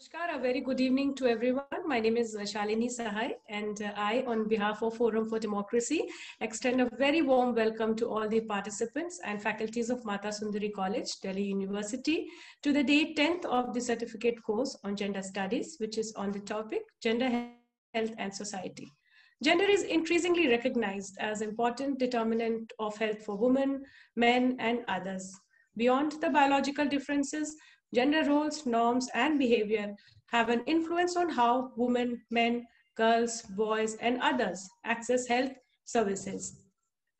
Namaskar, a very good evening to everyone. My name is Shalini Sahai, and I, on behalf of Forum for Democracy, extend a very warm welcome to all the participants and faculties of Mata Sundari College, Delhi University, to the day 10th of the certificate course on gender studies, which is on the topic Gender Health and Society. Gender is increasingly recognized as important determinant of health for women, men, and others. Beyond the biological differences, gender roles, norms, and behavior have an influence on how women, men, girls, boys, and others access health services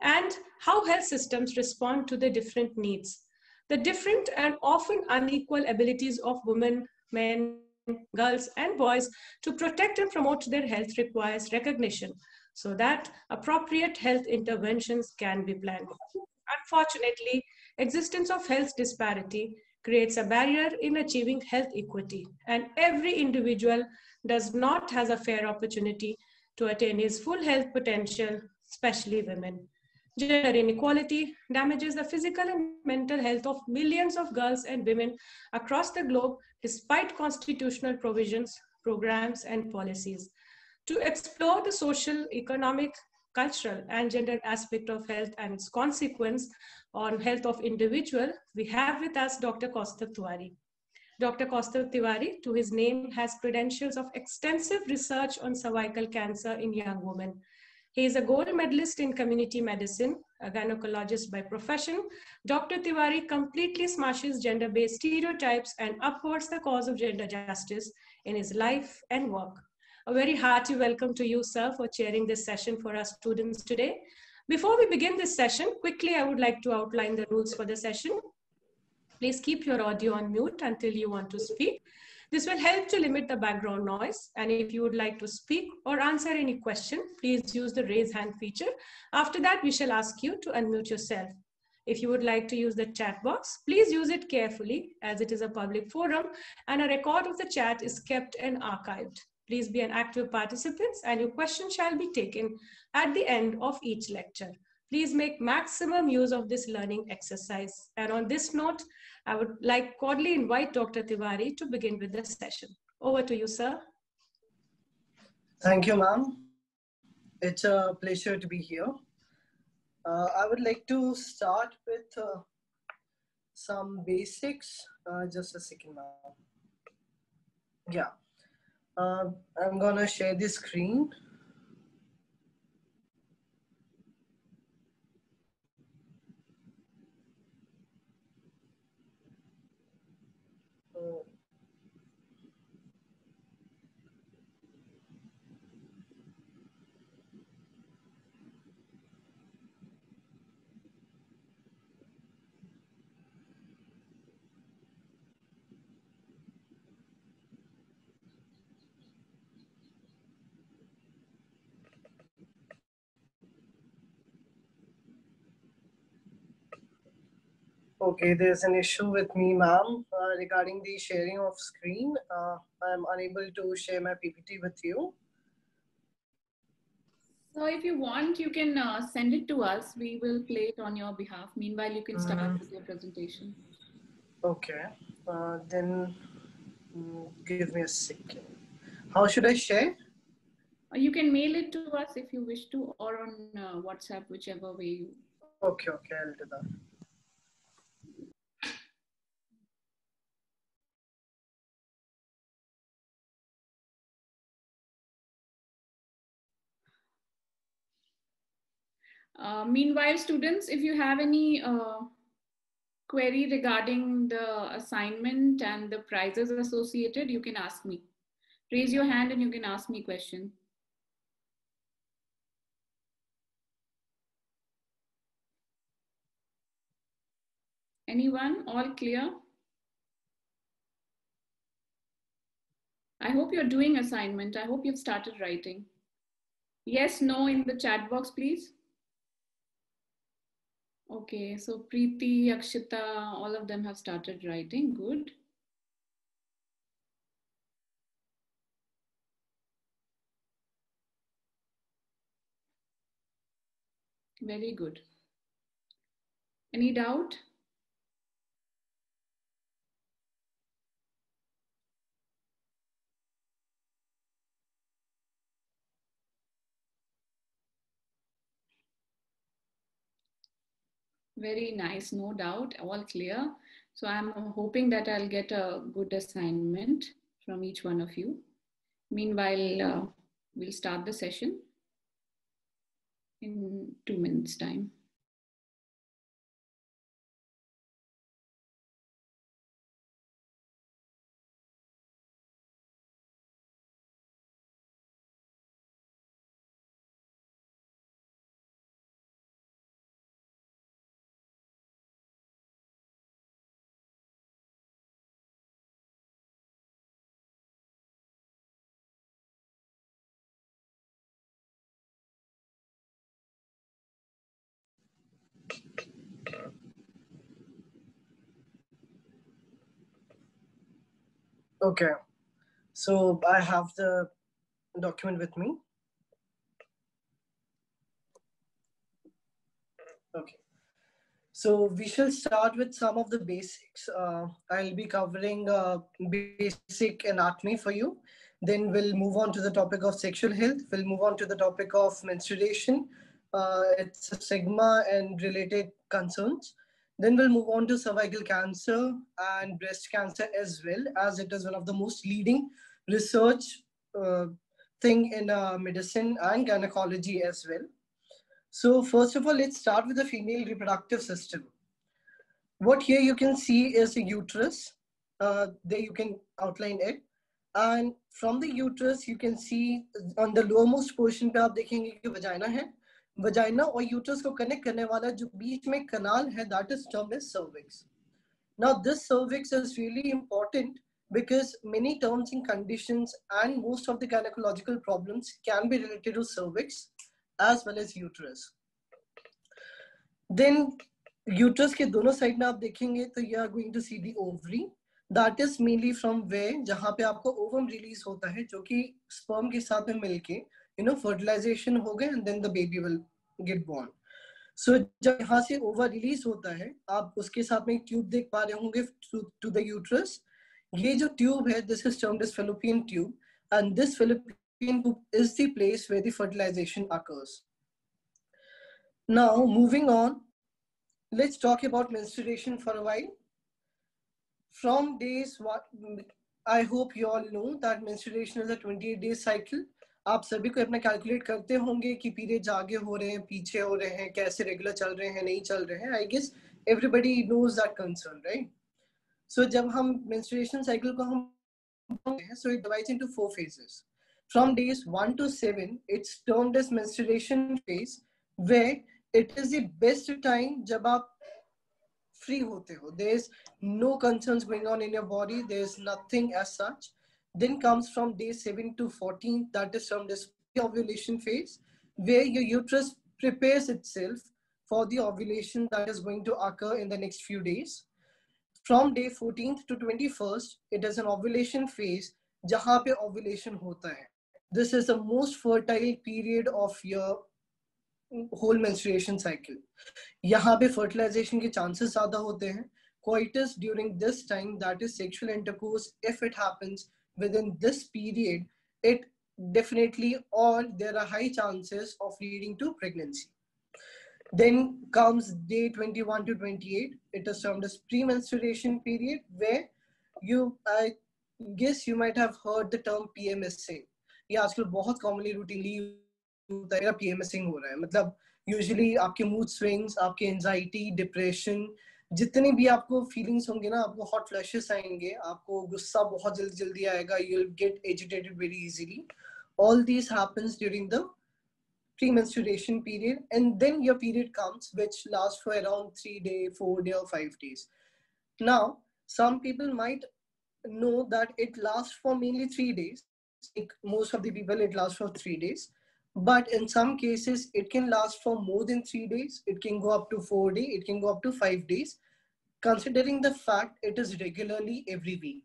and how health systems respond to the different needs. The different and often unequal abilities of women, men, girls, and boys to protect and promote their health requires recognition so that appropriate health interventions can be planned. Unfortunately, existence of health disparity creates a barrier in achieving health equity, and every individual does not has a fair opportunity to attain his full health potential, especially women. Gender inequality damages the physical and mental health of millions of girls and women across the globe despite constitutional provisions, programs, and policies. To explore the social, economic, cultural, and gender aspect of health and its consequence on health of individual, we have with us Dr. Kaustav Tiwari. Dr. Kaustav Tiwari, to his name, has credentials of extensive research on cervical cancer in young women. He is a gold medalist in community medicine, a gynecologist by profession. Dr. Tiwari completely smashes gender-based stereotypes and upholds the cause of gender justice in his life and work. A very hearty welcome to you, sir, for chairing this session for our students today. Before we begin this session, quickly, I would like to outline the rules for the session. Please keep your audio on mute until you want to speak. This will help to limit the background noise. And if you would like to speak or answer any question, please use the raise hand feature. After that, we shall ask you to unmute yourself. If you would like to use the chat box, please use it carefully as it is a public forum and a record of the chat is kept and archived. Please be an active participant and your question shall be taken at the end of each lecture. Please make maximum use of this learning exercise. And on this note, I would like cordially invite Dr. Tiwari to begin with the session. Over to you, sir. Thank you, ma'am. It's a pleasure to be here. I would like to start with some basics. Just a second, ma'am. Yeah. I'm gonna share the screen. Okay, there's an issue with me, ma'am, regarding the sharing of screen. I'm unable to share my PPT with you. So if you want, you can send it to us. We will play it on your behalf. Meanwhile, you can start with your presentation. Okay, then give me a second. How should I share? You can mail it to us if you wish to, or on WhatsApp, whichever way you. Okay, I'll do that. Meanwhile, students, if you have any query regarding the assignment and the prizes associated, you can ask me. Raise your hand and you can ask me question. Anyone? All clear? I hope you're doing assignment. I hope you've started writing. Yes, no in the chat box, please. Okay, so Preeti, Akshita, all of them have started writing. Good. Very good. Any doubt? Very nice, no doubt, all clear. So I'm hoping that I'll get a good assignment from each one of you. Meanwhile, we'll start the session in 2 minutes' time. Okay, so I have the document with me. Okay, so we shall start with some of the basics. I'll be covering basic anatomy for you. Then we'll move on to the topic of sexual health. We'll move on to the topic of menstruation, its stigma and related concerns. Then we'll move on to cervical cancer and breast cancer as well, as it is one of the most leading research uh, thing in medicine and gynecology as well. So first of all, let's start with the female reproductive system. What here you can see is the uterus. There you can outline it. And from the uterus, you can see on the lowermost portion पे आप देखेंगे कि vagina है. Vagina और uterus को connect करने वाला जो बीच में canal है, that is termed as cervix. Now this cervix is really important because many terms and conditions and most of the gynecological problems can be related to cervix as well as uterus. Then uterus के दोनों side में आप देखेंगे तो you are going to see the ovary. That is mainly from where जहाँ पे आपको ovum release होता है जो कि sperm के साथ में मिलके fertilization हो गए and then the baby will get born. So जब यहाँ से ओवा रिलीज होता है आप उसके साथ में एक ट्यूब देख पा रहे होंगे to the uterus. ये जो ट्यूब है this is termed as fallopian tube and this fallopian tube is the place where the fertilization occurs. Now moving on, let's talk about menstruation for a while. From days what I hope you all know that menstruation is a 28-day cycle. आप सभी को अपना calculate करते होंगे कि periods आगे हो रहे हैं पीछे हो रहे हैं कैसे रेगुलर चल रहे हैं नहीं चल रहे हैं. I guess everybody knows that concern, right? So जब हम menstruation cycle को हम so it divides into 4 phases. From days 1 to 7, it's termed as menstruation phase, where it is the best time जब आप free होते हो. There's no concerns going on in your body. There's nothing as such. Then comes from day 7 to 14, that is termed as ovulation phase, where your uterus prepares itself for the ovulation that is going to occur in the next few days. From day 14th to 21st, it is an ovulation phase, जहाँ पे ovulation होता है. This is the most fertile period of your whole menstruation cycle. यहाँ पे fertilization के chances ज़्यादा होते हैं. Coitus during this time, that is sexual intercourse, if it happens within this period, it definitely or there are high chances of leading to pregnancy. Then comes day 21 to 28. It is termed as pre-menstruation period, where I guess you might have heard the term PMSing. ये आजकल बहुत commonly routinely होता है PMSing हो रहा है. मतलब usually आपके mood swings, आपके anxiety, depression, जितने भी आपको feelings होंगे ना, आपको hot flashes आएंगे, आपको गुस्सा बहुत जल्दी आएगा, you'll get agitated very easily. All these happens during the pre-menstruation period, and then your period comes, which lasts for around 3 days, 4 days, or 5 days. Now, some people might know that it lasts for mainly 3 days. Like most of the people, it lasts for 3 days. But in some cases, it can last for more than 3 days. It can go up to 4 days. It can go up to 5 days. Considering the fact it is regularly every week.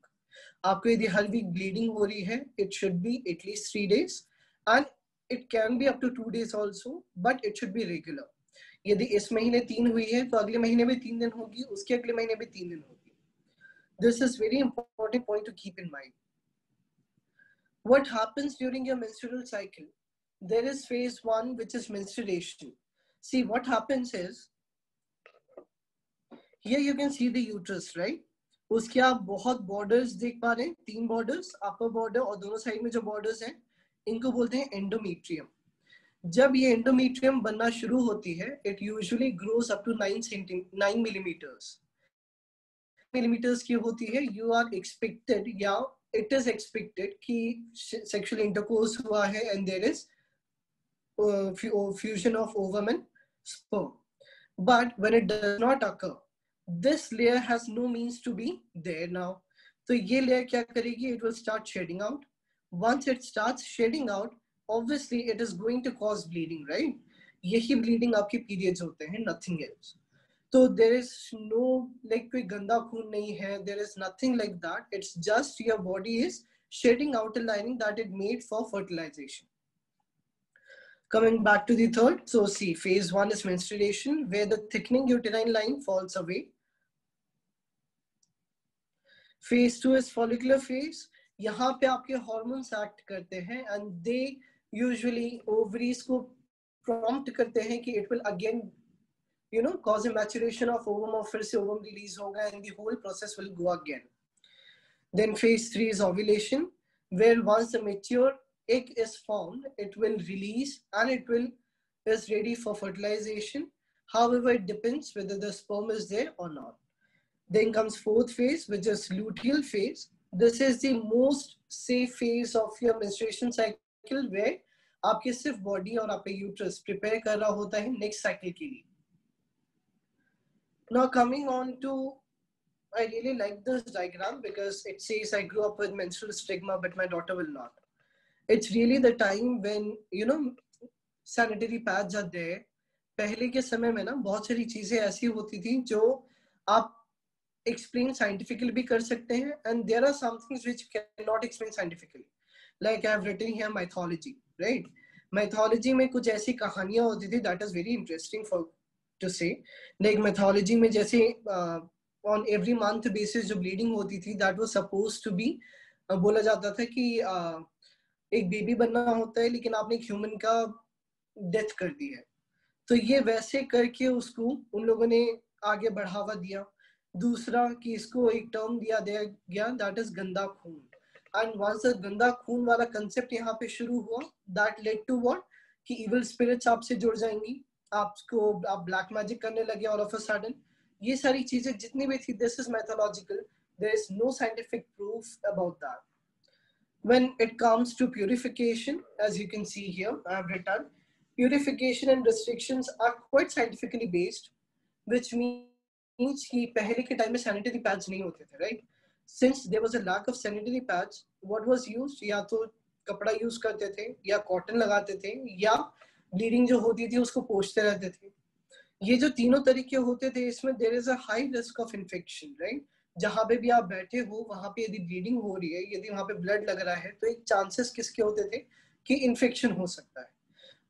आपको यदि हर week bleeding हो रही है, it should be at least 3 days. And it can be up to 2 days also, but it should be regular. यदि इस महीने 3 हुई है तो अगले महीने भी 3 दिन होगी, उसके अगले महीने भी 3 दिन होगी. This is very important point to keep in mind. What happens during your menstrual cycle? There is phase 1, which is menstruation. See, what happens is Here you can see the uterus, right? उसके आप बहुत borders देख पा रहे हैं, 3 borders, upper border और दोनों side में जो borders हैं, इनको बोलते हैं endometrium. जब ये endometrium बनना शुरू होती है, it usually grows up to 9 millimeters. millimeters की होती है, you are expected या it is expected कि sexual intercourse हुआ है and there is fusion of ovum and sperm. But when it does not occur, this layer has no means to be there now. So ये layer क्या करेगी? It will start shedding out. Once it starts shedding out, obviously it is going to cause bleeding, right? यही bleeding आपके periods होते हैं, nothing else. So there is no like कोई गंदा खून नहीं है. There is nothing like that. It's just your body is shedding out a lining that it made for fertilization. Coming back to the third, so see, phase 1 is menstruation, where the thickening uterine line falls away. Phase 2 is follicular phase. यहाँ पे आपके hormones act करते हैं and they usually ovaries को prompt करते हैं कि it will again, you know, cause a maturation of ovum और फिर से ovum release होगा and the whole process will go again. Then phase 3 is ovulation, where once the mature egg is formed, it will release and it will is ready for fertilization. However, it depends whether the sperm is there or not. Then comes fourth phase, which is luteal phase. This is the most safe phase of your menstruation cycle, where आपके सिर्फ body और आपका uterus prepare कर रहा होता है next cycle के लिए. Now coming on to, I really like this diagram because it says I grew up with menstrual stigma, but my daughter will not. It's really the time when, you know, sanitary pads are there. पहले के समय में ना बहुत सारी चीजें ऐसी होती थी जो आप explain scientifically भी कर सकते हैं, and there are some things which cannot explain scientifically. Like I have written here mythology, right? Mythology में कुछ ऐसी कहानियां होती थी that is very interesting for to say. Like mythology में जैसे on every month basis जो bleeding होती थी, that was supposed to be बोला जाता था कि एक बेबी बनना होता है लेकिन आपने एक ह्यूमन का डेथ कर दी है, तो ये वैसे करके उसको उन लोगों ने आगे बढ़ावा दिया. दूसरा कि इसको एक टर्म दिया गया, दैट इज गंदा खून. एंड वंस गंदा खून वाला कंसेप्ट यहाँ पे शुरू हुआ, दैट लेड टू व्हाट कि इविल स्पिरिट्स आपसे जुड़ जाएंगी, आपको आप ब्लैक मैजिक करने लगे ऑल ऑफ अ सडन. ये सारी चीजें जितनी भी थी, this is mythological, there is no scientific proof about that. When it comes to purification, as you can see here, I have written, purification and restrictions are quite scientifically based, which means कि पहले के time में sanitary pads नहीं होते थे, right? Since there was a lack of sanitary pads, what was used? या तो कपड़ा यूज करते थे, या कॉटन लगाते थे, या ब्लीडिंग जो होती थी उसको पोंछते रहते थे. ये जो तीनों तरीके होते थे, इसमें there is a high risk of infection, right? जहां पे भी आप बैठे हो वहां पे यदि ब्लीडिंग हो रही है, यदि वहां पे ब्लड लग रहा है, तो एक चांसेस किसके होते थे कि इन्फेक्शन हो सकता है.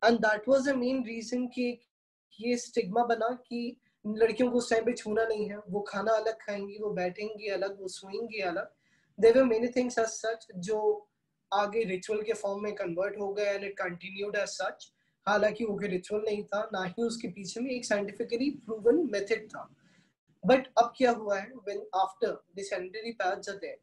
And that was the main reason कि ये स्टिग्मा बना कि लड़कियों को उस टाइम पे छूना नहीं है, वो खाना अलग खाएंगी, वो बैठेंगी अलग, वो सोएंगी अलग. There were many things as such जो आगे रिचुअल के फॉर्म में कन्वर्ट हो गए and it continued as such. हालांकि वो कोई रिचुअल नहीं था, ना ही उसके पीछे में एक साइंटिफिकली प्रूवन मेथड था. बट अब क्या हुआ है, when after the sanitary pads are there,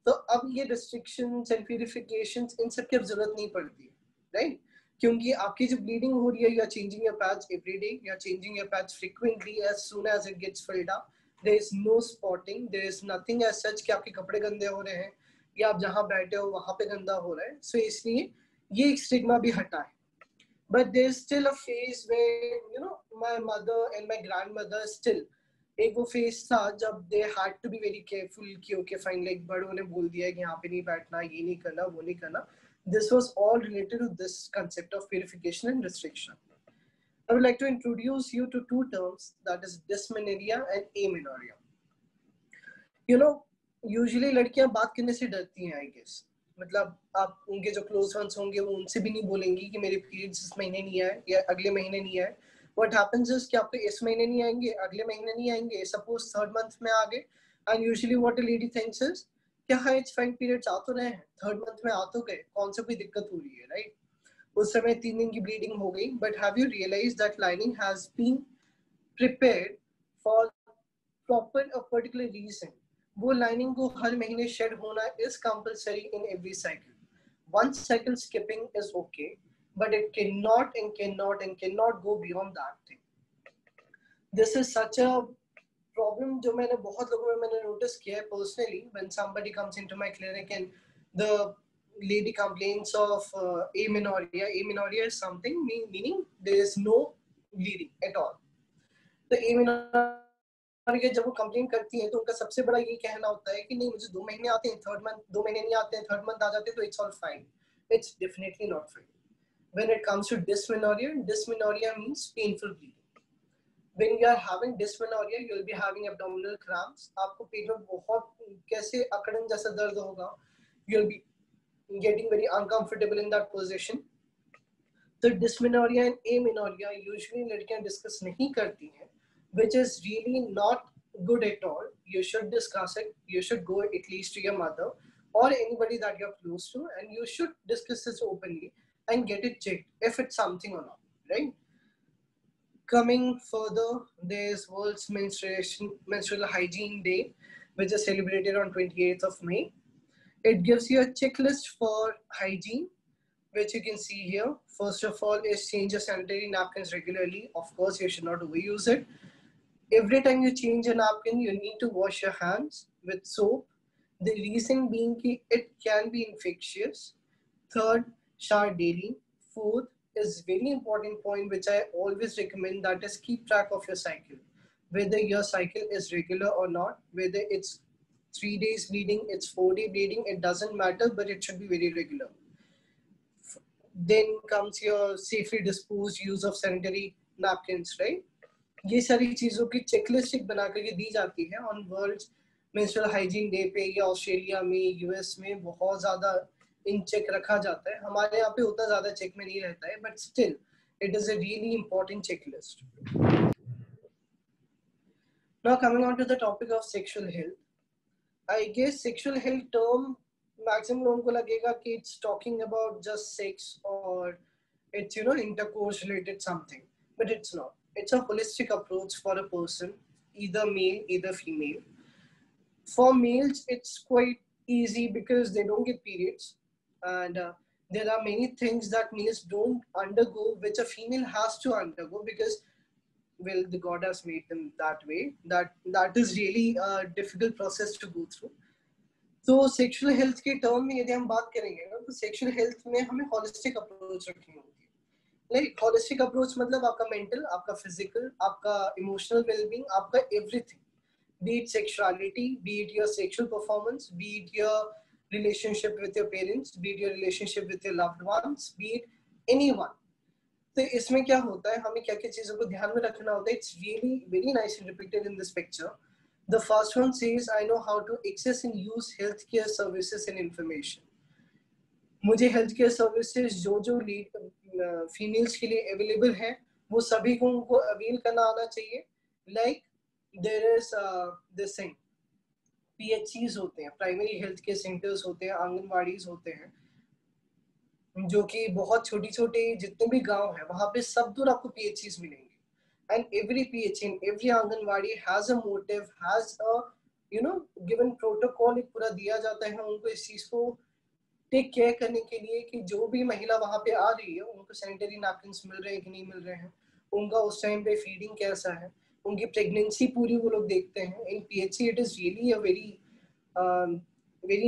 तो अब ये restrictions and purifications इन सब की अब जरूरत नहीं पड़ती, right? क्योंकि आपकी जो bleeding हो रही है, you are changing your pads every day, you are changing your pads frequently as soon as it gets filled up. There is no spotting, there is nothing as such कि आपके कपड़े गंदे हो रहे हैं या आप जहाँ बैठे हो वहाँ पे गंदा हो रहा है. So इसलिए ये एक stigma भी हटा है. But there is still a phase where, you know, my mother and my grandmother still, एक वो फेज था जब they had to be very careful कि ओके फाइन, लाइक बड़ों ने बोल दिया कि यहाँ पे नहीं बैठना, ये नहीं करना, वो नहीं करना. This was all related to this concept of purification and restriction. I would like to introduce you to two terms, that is dysmenorrhea and amenorrhea. You know, usually लड़कियां बात करने से डरती हैं, आई गेस. मतलब आप उनके जो क्लोज वंस होंगे वो उनसे भी नहीं बोलेंगी कि मेरे पीरियड्स इस महीने नहीं आए या अगले महीने नहीं आए. What happens is कि आपके इस महीने नहीं आएंगे, अगले महीने नहीं आएंगे, suppose third month में आ गए, and usually what a lady thinks is कि हाँ it's fine, periods आ तो रहे हैं, third month में आ तो गए, कौन सा कोई दिक्कत हो रही है, right? उस समय 3 दिन की bleeding हो गई, but have you realized that lining has been prepared for proper a particular reason. वो lining को हर महीने shed होना is compulsory in every cycle. One cycle skipping is okay, but it cannot go beyond that thing. This is such a problem जो मैंने बहुत लोगों में मैंने notice किया है personally when somebody comes into my clinic and the lady complains of amenorrhea. Amenorrhea is something meaning there is no bleeding at all. तो amenorrhea जब वो complain करती है तो उनका सबसे बड़ा ये कहना होता है कि नहीं मुझे 2 महीने आते हैं, third month 2 महीने नहीं आते हैं, third month आ जाते हैं तो it's all fine. It's definitely not fine. When it comes to dysmenorrhea means painful bleeding. When you are having dysmenorrhea, you will be having abdominal cramps. आपको पेट में बहुत कैसे अकड़न जैसा दर्द होगा. You will be getting very uncomfortable in that position. तो dysmenorrhea and amenorrhea usually लड़कियां discuss नहीं करती हैं, which is really not good at all. You should discuss it. You should go at least to your mother or anybody that you're close to, and you should discuss this openly and get it checked if it's something or not, right? Coming further, there's World's Menstrual Hygiene Day, which is celebrated on 28th of May. It gives you a checklist for hygiene, which you can see here. First of all is change your sanitary napkins regularly. Of course, you should not overuse it. Every time you change a napkin, you need to wash your hands with soap. The reason being that it can be infectious. Third, shower daily. Fourth is very important point which I always recommend, that is keep track of your cycle. Whether your cycle is regular or not, whether it's 3 days bleeding, it's 4-day bleeding, it doesn't matter, but it should be very regular. Then comes your safely disposed use of sanitary napkins, right? ये सारी चीजों की checklist बना करके दी जाती है on world menstrual hygiene day पे, या ऑस्ट्रेलिया में, यूएस में बहुत ज्यादा इन चेक रखा जाता है. हमारे यहाँ पे उतना ज्यादा चेक में नहीं रहता है, but still it is a really important checklist. Now coming on to the topic of sexual health, I guess sexual health term maximum लोगों को लगेगा कि it's talking about just sex or it's intercourse related something, but it's not. It's a holistic approach for a person, either male, either female. For males, it's quite easy because they don't get periods, and there are many things that males don't undergo, which a female has to undergo because, well, the God has made them that way. That is really a difficult process to go through. तो sexual health के term में यदि हम बात करेंगे ना, तो sexual health में हमें होलिस्टिक अप्रोच रखनी होगी. लाइक होलिस्टिक अप्रोच मतलब आपका मेंटल, आपका फिजिकल, आपका इमोशनल वेलबींग, आपका everything, B it sexuality, B it your sexual performance, B it your relationship with your parents, B it your relationship with your loved ones, B it anyone. तो इसमें क्या होता है, हमें क्या क्या चीजों को ध्यान में रखना होता है. It's really very nicely depicted in this picture. The first one says, I know how to access and use healthcare services and information. मुझे healthcare services जो फीमेल्स के लिए अवेलेबल है वो सभी को उनको अवेल करना आना चाहिए. Like there is this thing, PHCs होते हैं, प्राइमरी हेल्थ केयर सेंटर्स होते हैं, आंगनवाड़ीज होते हैं, जो कि बहुत छोटी छोटे जितने भी गांव है वहां पे सब दूर आपको PHCs मिलेंगे. And every PHC and every anganwadi has a motive, has a given protocol एक पूरा दिया जाता है उनको इस चीज को टेक केयर करने के लिए कि जो भी महिला वहां पे आ रही है उनको सैनिटरी नैपकिन्स मिल रहे हैं कि नहीं मिल रहे हैं, उनका उस टाइम पे फीडिंग कैसा है, उनकी प्रेगनेंसी पूरी वो लोग देखते हैं. इन PHC it is really a very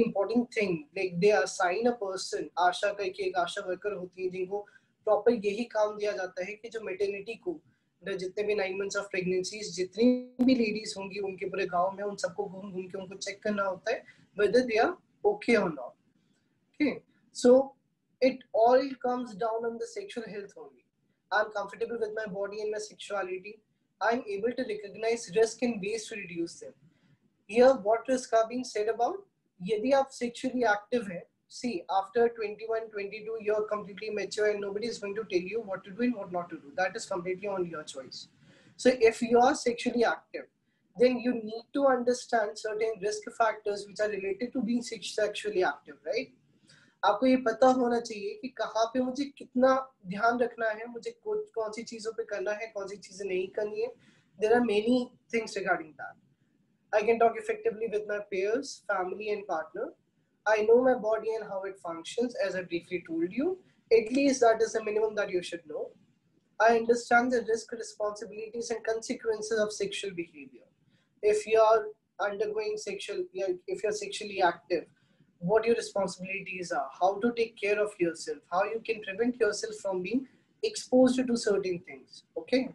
important thing. Like they assign a person, आशा करके एक आशा वर्कर होती है जिनको प्रॉपर यही काम दिया जाता है कि जो मेटर्निटी को जितने भी 9 months ऑफ प्रेगनेंसीज जितनी भी लेडीज होंगी उनके पूरे गांव में, उन सबको घूम घूम के उनको चेक करना होता है whether they are okay or not. Okay, so it all comes down on the sexual health only. I'm comfortable with my body and my sexuality. I'm able to recognize risk and ways to reduce them. Here, what risk are being said about? यदि आप sexually active है, see, after 21, 22, you're completely mature and nobody is going to tell you what to do and what not to do. That is completely on your choice. So if you are sexually active, then you need to understand certain risk factors which are related to being sexually active, right? आपको ये पता होना चाहिए कि कहाँ पे मुझे कितना ध्यान रखना है, मुझे कौन सी चीजों पे करना है, कौन सी चीजें नहीं करनी है. There are many things regarding that. I can talk effectively with my peers, family, and partner. I know my body and how it functions, as I briefly told you. At least that is the minimum that you should know. I understand the risk, responsibilities, and consequences of sexual behavior. If you are undergoing sexual, if you're sexually active, what your responsibilities are, how to take care of yourself, how you can prevent yourself from being exposed to certain things. Okay.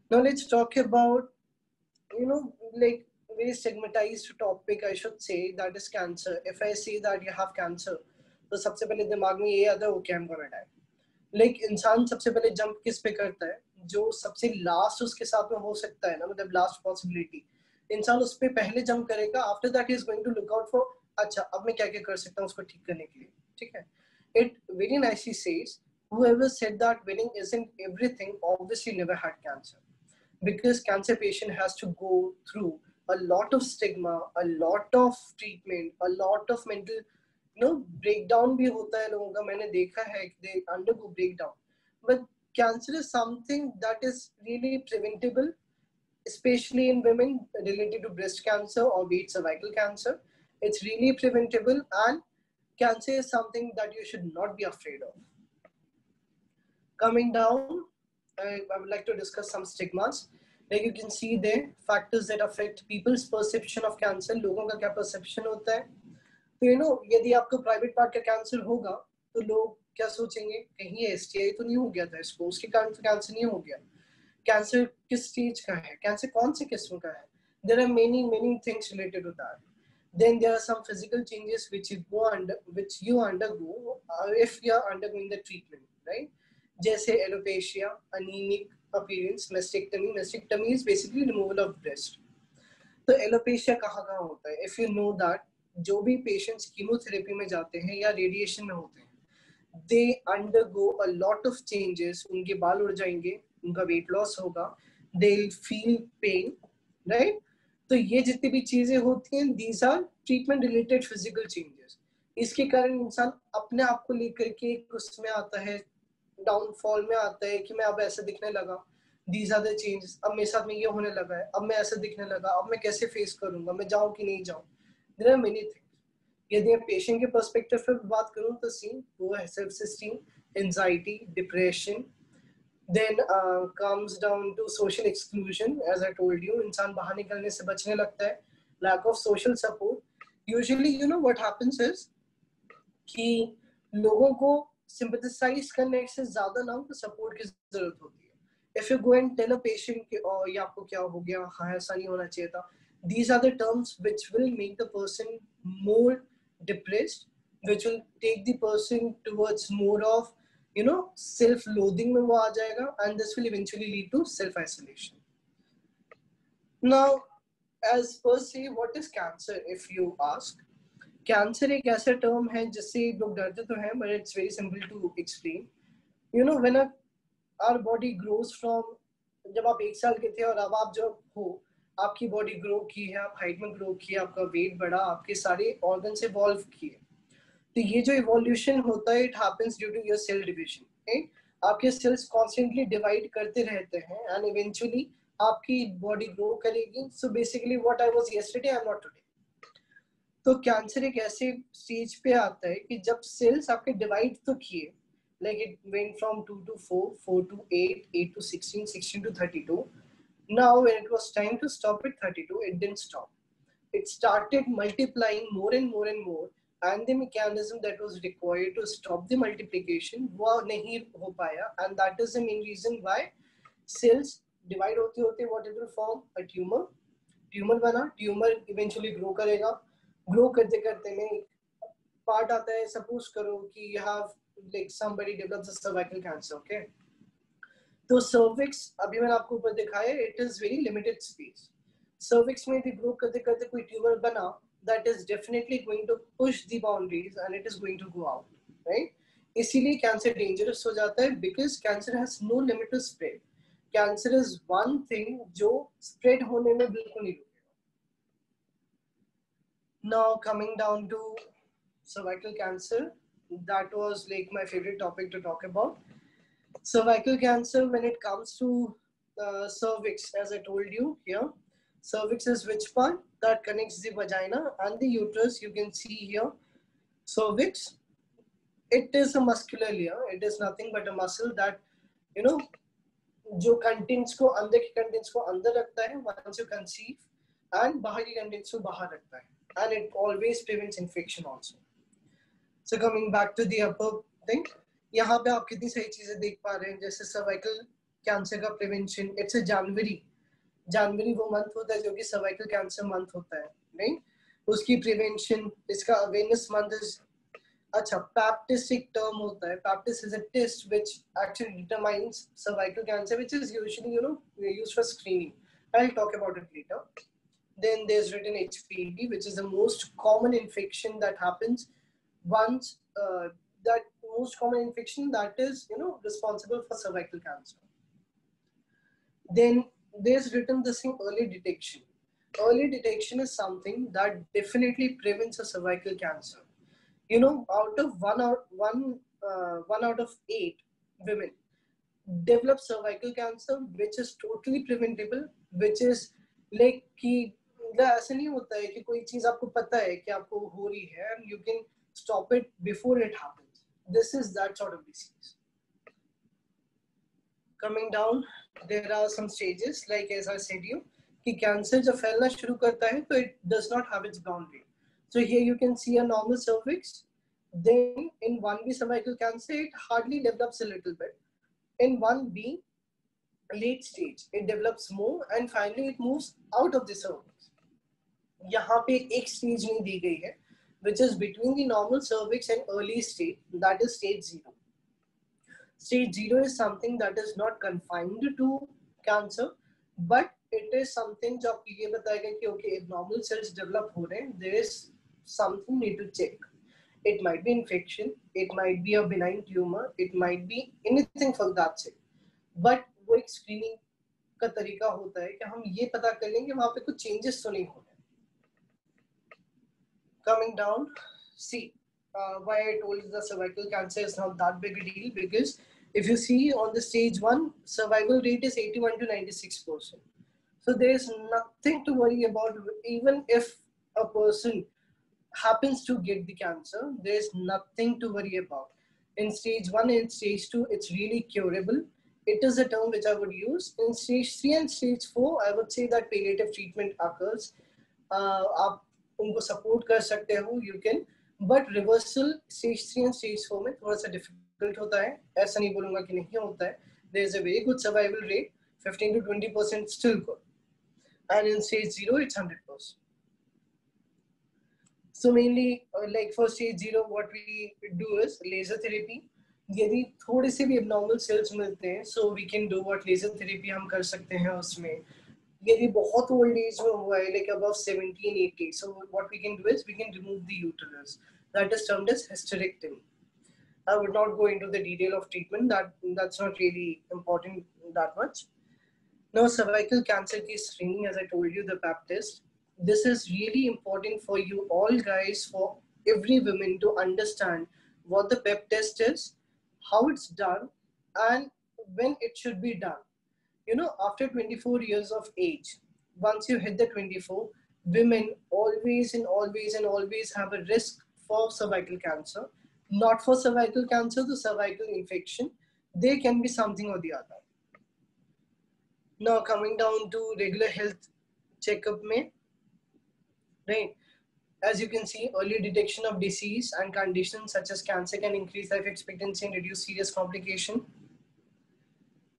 Now let's talk about, like very stigmatized topic, I should say, that is cancer. If I say that you have cancer, तो सबसे पहले दिमाग में ये आता है, okay, I'm gonna die. Like इंसान सबसे पहले जंप किस पे करता है, जो सबसे लास्ट उसके साथ में हो सकता है ना, मतलब लास्ट पॉसिबिलिटी, इंसान उस पे पहले जंप करेगा. After that he is going to look out for, अच्छा अब मैं क्या क्या कर सकता हूँ उसको ठीक करने के लिए. ठीक है. It very nicely says, whoever said that winning isn't everything obviously never had cancer, because cancer patient has to go through a lot of stigma, a lot of treatment, a lot of mental breakdown भी होता है लोगों का. मैंने देखा है they undergo breakdown, but cancer is something that is really preventable, especially in women related to breast cancer or be it cervical cancer. It's really preventable, and cancer is something that you should not be afraid of. Coming down, I would like to discuss some stigmas. Like you can see there, factors that affect people's perception of cancer. लोगों का क्या perception होता है. तो यदि आपको private part का cancer होगा तो लोग क्या सोचेंगे, कहीं एसटीआई तो नहीं हो गया था इसको, उसके कारण तो कैंसर नहीं हो गया. कैंसर किस स्टेज का है, कैंसर कौन से किस्म का है. There are many things related to that. Then there are some physical changes which you undergo if you are undergoing the treatment, right? जैसे alopecia, anemic appearance, mastectomy. Mastectomy is basically removal of breast. तो alopecia कहाँ होता है? If you know that, जो भी patients chemotherapy में जाते हैं या रेडिएशन में होते हैं, they undergo a lot of changes. उनके बाल उड़ जाएंगे, उनका वेट लॉस होगा, they'll feel pain, right? तो ये जितनी भी चीजें होती हैं, these are treatment related physical changes. इसके कारण इंसान अपने आप को लेकर के उसमें आता है, डाउनफॉल में आता है कि मैं अब ऐसा दिखने लगा. These are the changes. अब मेरे साथ में ये होने लगा है, अब मैं ऐसा दिखने लगा, अब मैं कैसे फेस करूंगा, मैं जाऊं कि नहीं जाऊं. There are many things. यदि मैं पेशेंट के पर्सपेक्टिव पे बात करूं तो वो है self esteem, anxiety, depression. Then comes down to social exclusion. As I told you, इंसान बाहर निकलने से बचने लगता है. Lack of social support. Usually, what happens is कि लोगों को sympathize करने से ज्यादा ना उनको support की जरूरत होती है. If you go and tell a patient कि ये आपको क्या हो गया, हाँ ऐसा नहीं होना चाहिए था, these are the terms which will make the person more depressed, which will take the person towards more of self-loathing में वो आ जाएगा, and this will eventually lead to self-isolation. Now, as per se, what is cancer? If you ask, cancer एक ऐसा term है जिससे लोग डरते तो हैं, but it's very simple to explain. When our body grows from, जब आप 1 साल के थे और अब आप जब हो, आपकी बॉडी ग्रो की है, आप हाइट में ग्रो किए, आपका वेट बढ़ा, आपके सारे ऑर्गन्स इवॉल्व किए. तो ये जो इवोल्यूशन होता है, it happens due to your cell division, right? आपके सेल्स कॉन्स्टेंटली डिवाइड करते रहते हैं एंड इवेंचुअली आपकी बॉडी ग्रो करेगी. So basically what I was yesterday I am not today. तो कैंसर एक ऐसे स्टेज पे आता है कि जब सेल्स आपके डिवाइड तो किए, like it went from 2 to 4, 4 to 8, 8 to 16, 16 to 32. Now when it was time to stop at 32, it didn't stop. It started multiplying more and more and more, and the mechanism that was required to stop the multiplication वो नहीं हो पाया, and that is the main reason why cells divide होते होते what it will form a tumor. Tumor बना, tumor eventually grow करेगा, grow करते करते में part आता है, suppose करो कि you have like somebody develops a cervical cancer, okay? तो cervix अभी मैंने आपको ऊपर दिखाया, it is very limited space. Cervix में भी grow करते करते कोई tumor बना, that is definitely going to push the boundaries and it is going to go out, right? इसीलिए cancer dangerous हो जाता है, because cancer has no limit to spread. Cancer is one thing जो spread होने में बिल्कुल नहीं रुकेगा. Now coming down to cervical cancer, that was like my favorite topic to talk about. Cervical cancer, when it comes to cervix, as I told you here, Cervix is which part? That connects the vagina and the uterus. You can see here, cervix. It is a muscular layer. It is nothing but a muscle that, you know, जो contents को अंदर के contents को अंदर रखता है once you conceive and बाहर के कंटेंट्स को बाहर रखता है and it always prevents infection also. So coming back to the upper thing, यहाँ पे आप कितनी सही चीजें देख पा रहे हैं, जैसे सर्वाइकल कैंसर का प्रिवेंशन. इट्स अ जनवरी वो मंथ होता है जो कि सर्वाइकल कैंसर मंथ होता है, नहीं? उसकी प्रिवेंशन, इसका अवेयरनेस मंथ इज, अच्छा, पैप्टिस एक टर्म होता है. Pap test is a test which actually determines cervical cancer, which is usually used for screening. I'll talk about it later. Then there's written HPV, which is the most common infection that happens once, that most common infection that is responsible for cervical cancer. Then there's written this thing, early detection. Early detection is something that definitely prevents a cervical cancer. Out of one out of 8 women develop cervical cancer, which is totally preventable, which is like कि ऐसा नहीं होता है कि कोई चीज आपको पता है कि आपको हो रही है and you can stop it before it happens. This is that sort of disease. Coming down, there are some stages, like as I said you, कि कैंसर जब फैलना शुरू करता है तो it does not have its boundary. So here you can see a normal cervix. Then in 1B cervical cancer, it hardly develops a little bit. In 1B, late stage, it develops more and finally it moves out of the cervix. यहाँ पे एक stage नहीं दी गई है, which is between the normal cervix and early stage, that is stage 0. Stage 0 is something that is not confined to cancer, but it is something जो आपको ये बताएगा कि okay, if normal cells develop हो रहे हैं, there is something need to check. It might be infection, it might be a benign tumor, it might be anything for that sake. But वो एक screening का तरीका होता है कि हम ये पता कर लेंगे वहाँ पे कुछ changes तो नहीं हो रहे. Coming down, see why I told you the cervical cancer is not that big a deal, because if you see on the stage 1, survival rate is 81 to 96%. So there is nothing to worry about. Even if a person happens to get the cancer, there is nothing to worry about. In stage 1 and stage 2, it's really curable. It is a term which I would use. In stage 3 and stage 4, I would say that palliative treatment occurs. आप उनको support कर सकते हो, you can. But reversal stage 3 and stage 4 में थोड़ा सा difficult होता है. ऐसा नहीं बोलूँगा कि नहीं होता है. There is a very good survival rate, 15 to 20% still good. And in stage 0, it's 100%. So mainly, like for stage 0, what we do is laser therapy. यदि थोड़े से भी abnormal cells मिलते हैं, so we can do what laser therapy हम कर सकते हैं उसमें. यदि बहुत old age में हुआ है, like above 17, 80, so what we can do is we can remove the uterus. That is termed as hysterectomy. I would not go into the detail of treatment. That's not really important that much. Now, cervical cancer case screening, as I told you, the Pap test. This is really important for you all guys, for every woman to understand what the Pap test is, how it's done, and when it should be done. After 24 years of age, once you hit the 24, women always have a risk for cervical cancer. Not for cervical cancer, the cervical infection. There can be something or the other. Now coming down to regular health checkup mein, right? As you can see, early detection of disease and conditions such as cancer can increase life expectancy and reduce serious complication.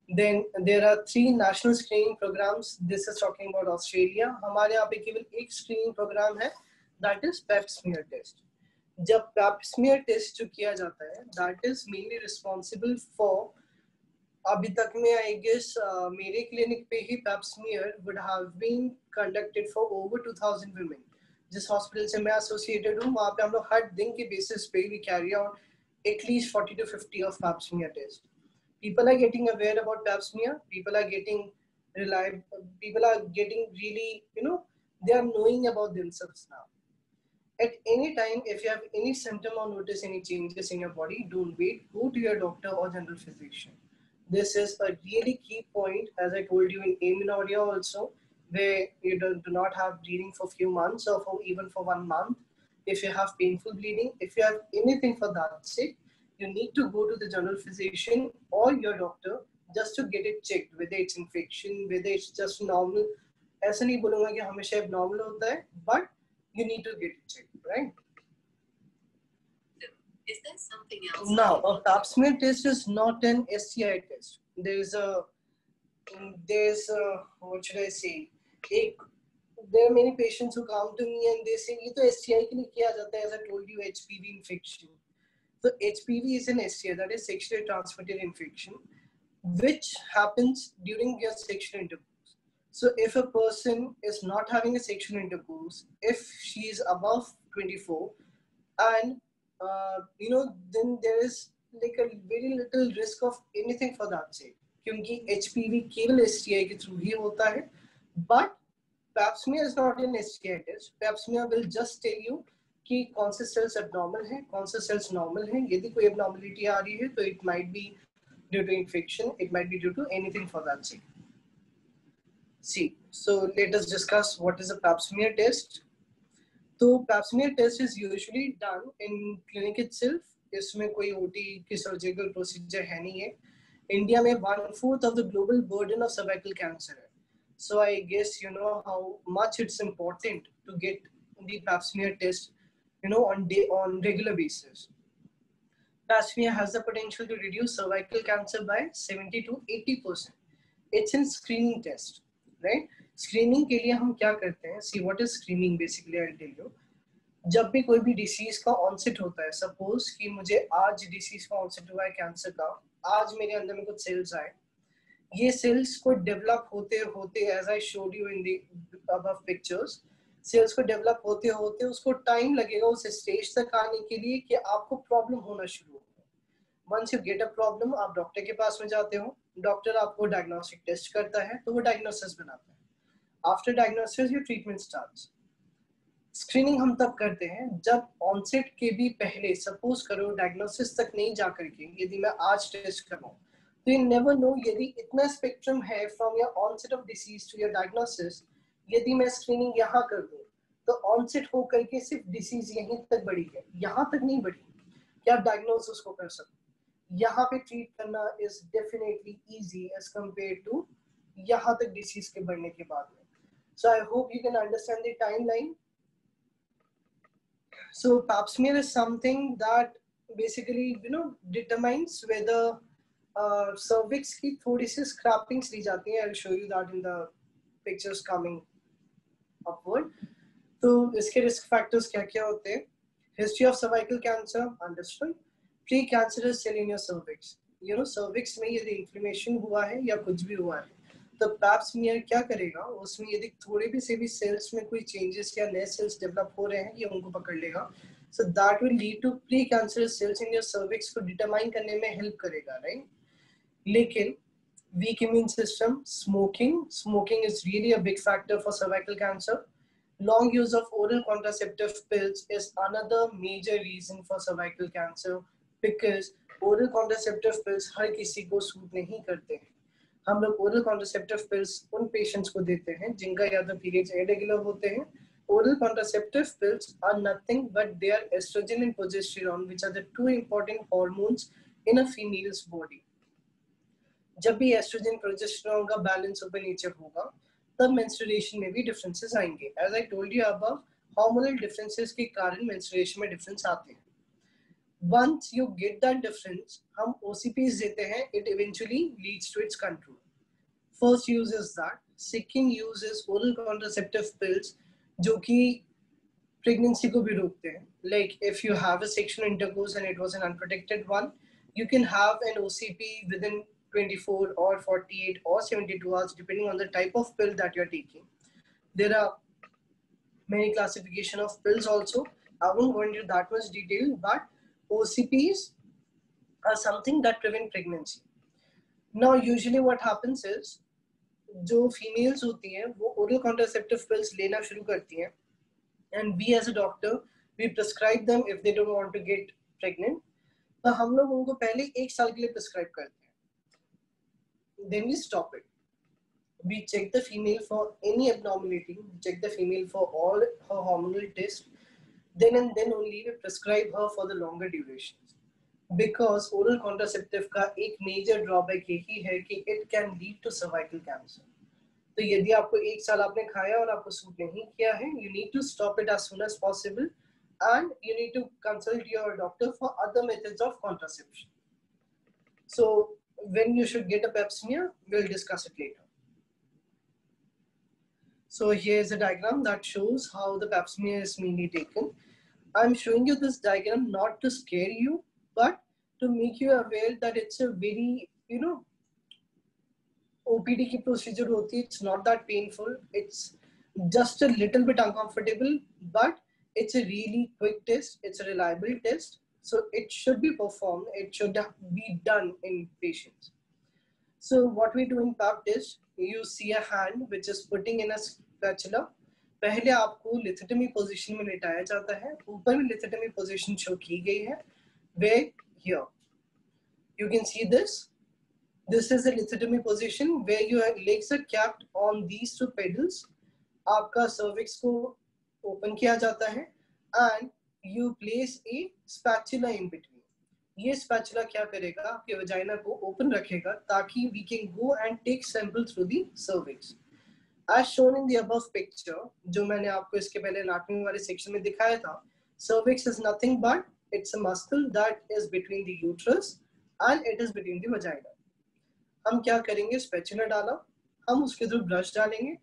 Then there are 3 national screening programs. This is talking about Australia. हमारे यहाँ पे केवल एक screening program है, that is Pap smear test. जब Pap smear test जो किया जाता है, that is mainly responsible for, अभी तक में I guess मेरे clinic पे ही Pap smear would have been conducted for over 2000 women. जिस hospital से मैं associated हूँ, वहाँ पे हम लोग हर दिन के basis पे we carry out at least 40 to 50 of Pap smear tests. People are getting aware about Pap smear. People are getting reliable. People are getting really, they are knowing about themselves now. At any time, if you have any symptom or notice any changes in your body, don't wait. Go to your doctor or general physician. This is a really key point, as I told you in amenorrhea also. where you do not have bleeding for few months or even for 1 month. If you have painful bleeding, if you have anything for that sake, you need to go to the general physician or your doctor just to get it checked, whether it's infection, whether it's just normal. ऐसा नहीं बोलूँगा कि हमेशा abnormal होता है, but you need to get it checked, right? Is there something else? Now, a pap smear test is not an STI test. There's what should I say? There are many patients who come to me and they say, "ये तो STI के लिए किया जाता है." As I told you, HPV infection. So HPV is an STI, that is sexually transmitted infection, which happens during your sexual intercourse. So if a person is not having a sexual intercourse, if she is above 24, and then there is like a very little risk of anything for that sake. क्योंकि HPV केवल STI के through ही होता है, but Pap smear is not an STI test. Pap smear will just tell you कि कौन से cells abnormal हैं, कौन से cells normal हैं. यदि कोई abnormality आ रही है, तो it might be due to infection, it might be due to anything for that sake. See, so let us discuss what is a Pap smear test. तो Pap smear test is usually done in clinic itself. इसमें कोई OT की surgical procedure है नहीं है. India में 1/4 of the global burden of cervical cancer है. So I guess you know how much it's important to get the Pap smear test, on regular basis. Pap smear has the potential to reduce cervical cancer by 70 to 80%. It's a screening test, right? Screening के लिए हम क्या करते हैं? See, what is screening basically? I'll tell you. जब भी कोई भी डिसीज का ऑनसेट होता है, सपोज कि मुझे आज डिसीज का ऑनसेट हुआ है कैंसर का, आज मेरे अंदर में कुछ सेल्स आए, ये सेल्स को डेवलप होते होते, as I showed you in the above pictures, cells को डेवलप होते होते उसको टाइम लगेगा उस स्टेज तक आने के लिए कि आपको प्रॉब्लम होना शुरू हो। Once you get a problem, आप डॉक्टर के पास में जाते हो, डॉक्टर आपको डायग्नोस्टिक टेस्ट करता है, तो वो डायग्नोसिस बनाता है। After diagnosis your treatment starts. Screening हम तब करते हैं जब ऑनसेट के भी पहले, सपोज करो डायग्नोसिस तक नहीं जा करके यदि मैं आज टेस्ट करूं, तो यू नेवर नो यदि इतना स्पेक्ट्रम है from your onset of disease to your diagnosis. यदि मैं स्क्रीनिंग यहाँ कर दूं तो ऑनसेट हो करके सिर्फ डिसीज यहीं तक बढ़ी है, यहाँ तक नहीं बढ़ी कि आप डायग्नोस उसको कर सको। यहाँ पे ट्रीट करना is definitely easy as compare to यहाँ तक डिसीज के बढ़ने के बाद में। So I hope you can understand the timeline. So Pap smear is something that basically determines whether cervix की थोड़ी सी scrapings ली जाती हैं। I'll show you that in the pictures coming upward. तो इसके risk factors क्या क्या होते हैं? History of cervical cancer, understood. Pre-cancerous cell in your cervix. cervix में यदि inflammation हुआ है या कुछ भी हुआ है, तो पैप स्मीयर क्या करेगा, उसमें यदि थोड़े भी से भी सेल्स में कोई चेंजेस या नए सेल्स डेवलप हो रहे हैं, ये उनको पकड़ लेगा। So that will lead to precancerous cells in your cervix को डिटरमाइन करने में हेल्प करेगा, राइट। लेकिन weak immune system, smoking is really a big factor for cervical cancer. Long use of oral contraceptive pills is another major reason for cervical cancer, because oral contraceptive pills हर किसी को suit नहीं करते हैं। हम लोग oral contraceptive pills उन patients को देते हैं जिनका या तो पीरियड्स इरेगुलर होते हैं। Oral contraceptive pills are nothing but they are estrogen and progesterone, which are the two important hormones in a female's body. जब भी एस्ट्रोजन प्रोजेस्टेरॉन का बैलेंस ऊपर नीचे होगा, तब मेंस्ट्रुएशन में भी डिफरेंसेस आएंगे। As I told you above, hormonal differences के कारण मेंस्ट्रुएशन में डिफरेंस आते हैं। Once you get that difference, हम OCPs देते हैं, it eventually leads to its control. First use is that. Second use is oral contraceptive pills, जो कि pregnancy को भी रोकते हैं. Like if you have a sexual intercourse and it was an unprotected one, you can have an OCP within 24 or 48 or 72 hours, depending on the type of pill that you're taking. There are many classification of pills also. I won't go into that much detail, but OCPs are something that prevent pregnancy. Now, usually what happens is, जो females होती हैं, वो oral contraceptive pills लेना शुरू करती हैं, and we as a doctor, we prescribe them if they don't want to get pregnant. तो हम लोग उनको पहले 1 साल के लिए prescribe करते हैं, then we stop it. we check the female for any abnormality, check the female for all her hormonal tests, then and then only we prescribe her for the longer durations. Because oral contraceptive का एक major drawback यही है कि it can lead to cervical cancer. तो यदि आपको 1 साल आपने खाया और आपको सूट नहीं किया है, you need to stop it as soon as possible and you need to consult your doctor for other methods of contraception. So when you should get a pap smear, we'll discuss it later. So here's a diagram that shows how the pap smear is mainly taken. I'm showing you this diagram not to scare you, but to make you aware that it's a very, OPD की procedure होती है. It's not that painful. It's just a little bit uncomfortable, but it's a really quick test. It's a reliable test. So it should be performed. It should be done in patients. So what we do in pap test, you see a hand which is putting in a spatula. पहले आपको lithotomy position में लेटाया जाता है. ऊपर में lithotomy position show की गई है. Where here, you can see this. This is a lithotomy position where your legs are capped on these two pedals. आपका cervix को open किया जाता है and you place a spatula in between. ये spatula क्या करेगा? आपके vagina को open रखेगा ताकि we can go and take sample through the cervix. As shown in the above picture, जो मैंने आपको इसके पहले anatomy वाले section में दिखाया था, cervix is nothing but it's a muscle that is between the uterus and it is between the vagina. हम क्या करेंगे? स्पैचुला डाला, हम उसके थ्रू ब्रश डालेंगे,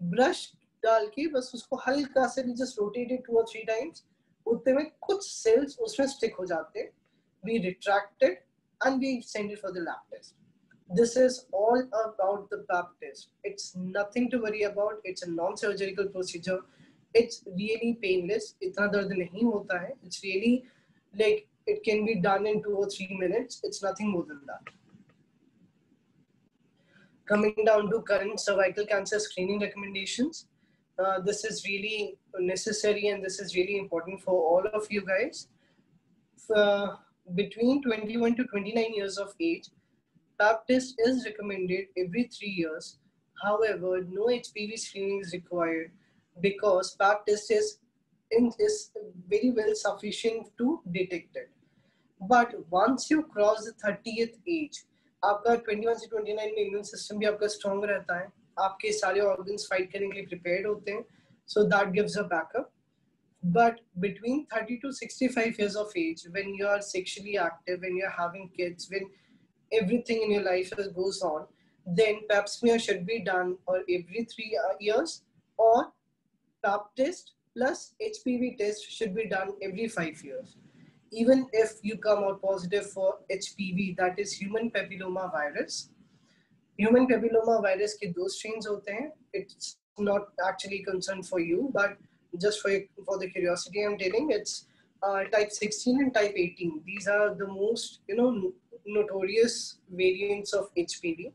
ब्रश डाल के बस उसको हल्का से just rotate it 2 or 3 times. उतने में कुछ सेल्स उसमें स्टिक हो जाते हैं. We retract it and we send it for the lab test. This is all about the pap test. It's nothing to worry about. It's a non-surgical procedure. It's really painless. इतना दर्द नहीं होता है. It's really like it can be done in 2 or 3 minutes. It's nothing more than that. Coming down to current cervical cancer screening recommendations, this is really necessary and this is really important for all of you guys. Between 21 to 29 years of age, pap test is recommended every 3 years. However, no HPV screening is required because pap test is very well sufficient to detect it. But once you cross the 30th age, आपका 21 से 29 में immune system भी आपका strong रहता है, आपके सारे organs fight करने के लिए prepared होते हैं, so that gives a backup. But between 30 to 65 years of age, when you are sexually active, when you're having kids, when everything in your life goes on, then pap smear should be done or every 3 years, or pap test plus HPV test should be done every 5 years. Even if you come out positive for HPV, that is human papilloma virus. Human papilloma virus के 2 strains होते हैं. It's not actually concerned for you, but just for the curiosity I'm telling, it's type 16 and type 18. These are the most notorious variants of HPV.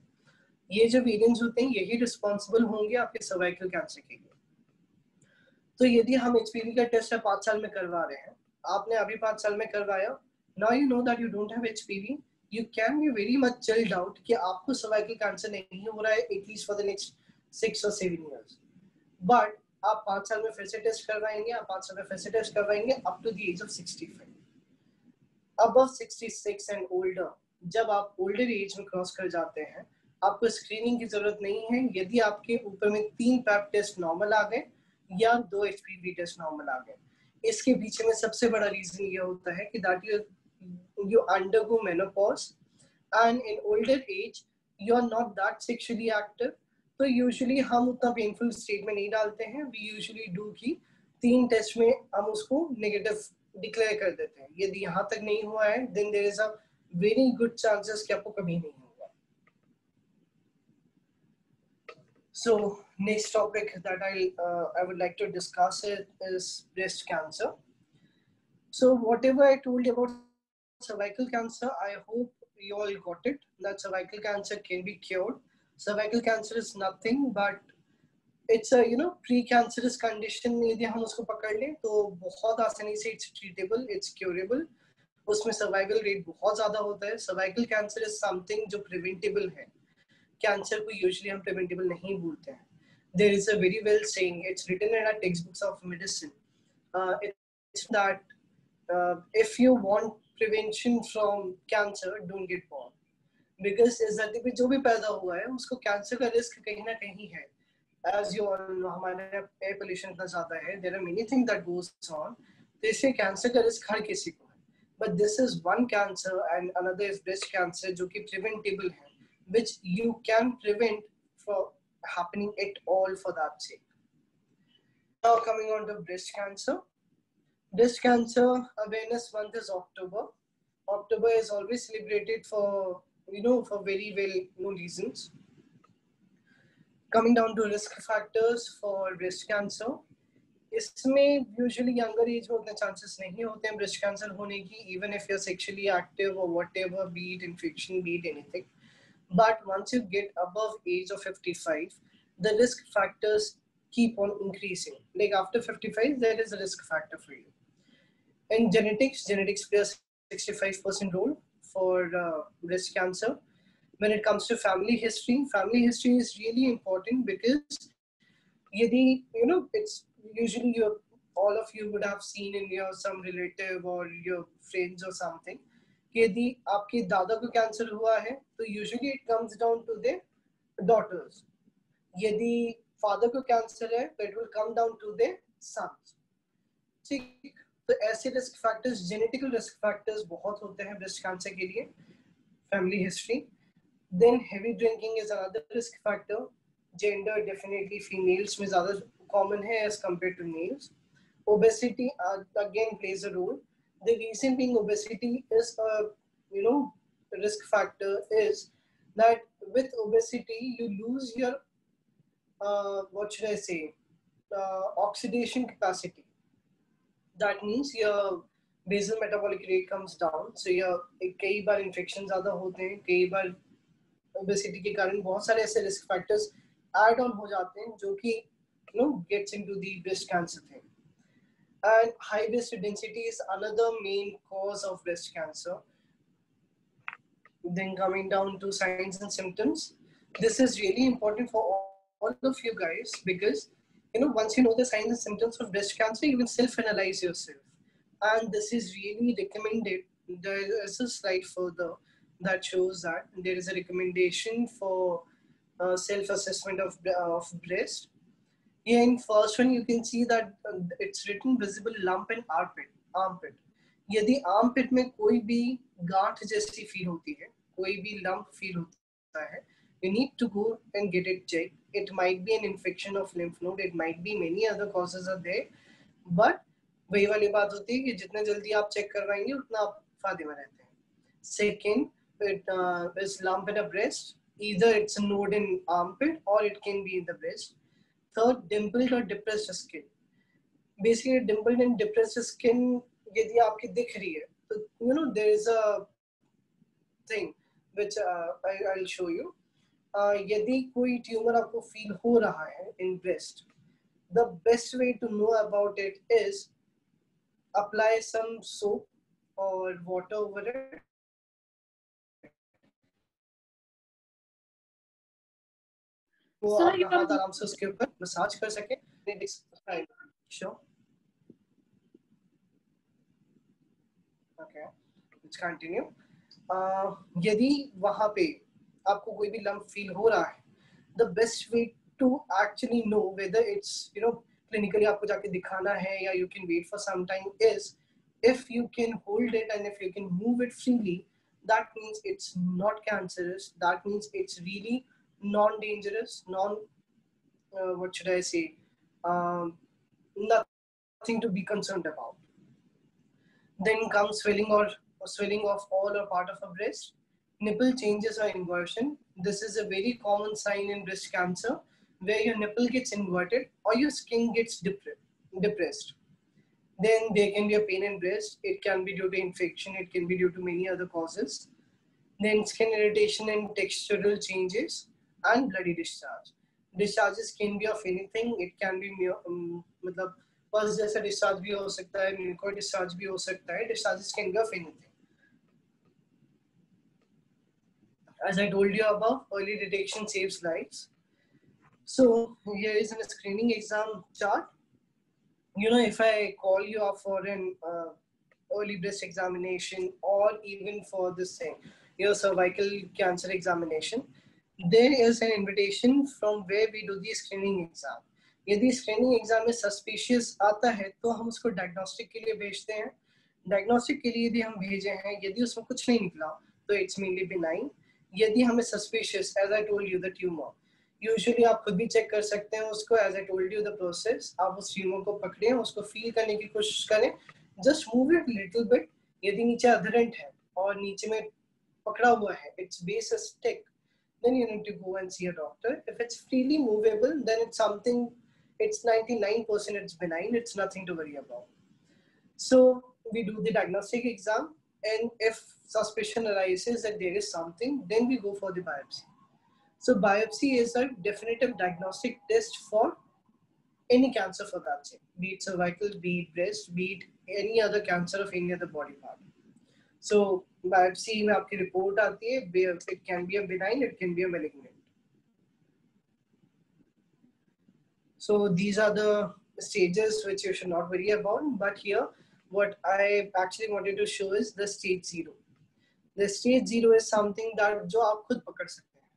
ये जो variants होते हैं यही responsible होंगे आपके cervical cancer के लिए. तो यदि हम HPV का टेस्ट 5 साल में करवा रहे हैं, आपने अभी 5 साल में करवाया, now you know that you don't have HPV, you can be very much chilled out कि आपको cervical cancer नहीं हो रहा है at least for the next 6 or 7 years. But आप 5 साल में फिर से टेस्ट करवाएंगे, आप 5 साल में फिर से टेस्ट करवाएंगे up to the age of 65. Above 66 and older, जब आप older age में क्रॉस कर जाते हैं, आपको स्क्रीनिंग की जरूरत नहीं है. यदि आपके ऊपर में 3 पैप टेस्ट नॉर्मल आ गए या 2 HPV टेस्ट नॉर्मल आ गए, इसके पीछे में सबसे बड़ा रीजन ये होता है कि that you undergo menopause and in older age you are not that sexually active. तो usually हम उतना पेनफुल स्टेट में नहीं डालते हैं. We usually do कि 3 टेस्ट में हम उसको नेगेटिव डिक्लेयर कर देते हैं. यदि यहाँ तक नहीं हुआ है, then there is a very good chances कि आपको कभी नहीं होगा. So next topic that I would like to discuss is breast cancer. So whatever I told you about cervical cancer, I hope you all got it, that cervical cancer can be cured. Cervical cancer is nothing but it's a pre-cancerous condition. यदि हम उसको पकड़ लें तो बहुत आसानी से it's treatable, it's curable. उसमें survival rate बहुत ज़्यादा होता है. Cervical cancer is something जो preventable है. कैंसर को यूजुअली हम प्रिवेंटेबल नहीं बोलते हैं. There is a very well saying, it's written in our textbooks of medicine. It's that if you want prevention from cancer, don't get born. Because इस धरती पे जो भी पैदा हुआ है उसको कैंसर का रिस्क कहीं ना कहीं है. As you all know, हमारे एयर पोल्यूशन इतना ज़्यादा है. There are many things that goes on. तो इससे कैंसर का रिस्क हर किसी को है. But this is one cancer and another is breast cancer जो कि preventable है, which you can prevent from happening at all for that sake. Now coming on to breast cancer. Breast cancer awareness month is October. October is always celebrated for, for very well known reasons. Coming down to risk factors for breast cancer. इसमें usually younger age में उतने chances नहीं होते हैं breast cancer होने की, even if you're sexually active or whatever, be it infection, be it anything. But once you get above age of 55, the risk factors keep on increasing. Like after 55, there is a risk factor for you. And genetics plays 65% role for breast cancer. When it comes to family history is really important because it's usually all of you would have seen in your some relative or your friends or something. यदि आपके दादा को cancer हुआ है तो usually it comes down to their daughters. यदि father को cancer है तो it will come down to their sons. ठीक, तो ऐसे risk factors, genetical risk factors बहुत होते हैं ब्रेस्ट कैंसर के लिए. Family history. Then heavy drinking is another risk factor. Gender definitely females में ज्यादा कॉमन है as compare to males. Obesity again plays a role. The reason being obesity is a risk factor is that with obesity you lose your what should I say, oxidation capacity. That means your basal metabolic rate comes down. So कई बार infection ज़्यादा होते हैं, कई बार obesity के कारण बहुत सारे ऐसे risk factors add on हो जाते हैं जो कि gets into the breast cancer thing. And high breast density is another main cause of breast cancer. Then coming down to signs and symptoms, this is really important for all of you guys because once you know the signs and symptoms of breast cancer, you will self-analyze yourself. And this is really recommended. There is a slide further that shows that there is a recommendation for self-assessment of breast. Here in first one, you can see that it's written visible lump in armpit. यदि armpit में कोई भी गांठ जैसी feel होती है, कोई भी lump फील होता है, you need to go and get it checked. It might be an infection of lymph node. It might be many other causes are there. But वही वाली बात होती है कि जितने जल्दी आप चेक करवाएंगे उतना आप फायदे में रहते हैं. Second, it is lump in a breast. Either it's a node in armpit or it can be in the breast. Third, dimpled or depressed skin. Basically, dimpled and depressed skin यदि आपकी दिख रही है तो there is a thing which I'll show you. यदि कोई tumour आपको feel हो रहा है in breast, the best way to know about it is apply some soap or water over it. वो आपका हाथ आराम से उसके ऊपर मसाज कर सके. Sure. Okay, let's continue. यदि वहाँ पे आपको कोई भी lump feel हो रहा है, the best way to actually know whether it's clinically आपको जाके दिखाना है या you can wait for some time is if you can hold it and if you can move it freely, that means it's not cancerous. That means it's really non-dangerous, what should I say, nothing to be concerned about. Then comes swelling of all or part of a breast. Nipple changes or inversion. This is a very common sign in breast cancer where your nipple gets inverted or your skin gets depressed. Then there can be a pain in breast. It can be due to infection. It can be due to many other causes. Then skin irritation and textural changes and bloody discharge. Discharges can be of anything. It can be मतलब pulse जैसा discharge भी हो सकता है, mucoid discharge भी हो सकता है. Discharges can be of anything. As I told you above, early detection saves lives. So here is a screening exam chart. You know, if I call you up for an early breast examination or even for this thing, your cervical cancer examination, there is an invitation from where we do the screening exam. यदि screening exam में suspicious आता है तो हम उसको diagnostic के लिए भेजते हैं. डायग्नोस्टिक के लिए यदि हम भेजे हैं, यदि उसमें कुछ नहीं निकला तो इट्स मेनली बिनाइन. यदि हमें suspicious, as I told you, the tumour, usually आप खुद भी चेक कर सकते हैं उसको. As I told you the process, आप उस ट्यूमर को पकड़ें, उसको फील करने की कोशिश करें, just move it little bit. यदि नीचे अधरेंट है और नीचे में पकड़ा हुआ है, it's base a stick, then you need to go and see a doctor. If it's freely movable, then it's something, it's 99% it's benign, it's nothing to worry about. So we do the diagnostic exam, and if suspicion arises that there is something, then we go for the biopsy. So biopsy is a definitive diagnostic test for any cancer for that sake, be it cervical, be it breast, be it any other cancer of any other body part. So biopsy में आपकी report आती है. It can be a benign, it can be a malignant. So these are the stages which you should not worry about. But here, what I actually wanted to show is the stage 0. The stage 0 is something that जो आप खुद पकड़ सकते हैं.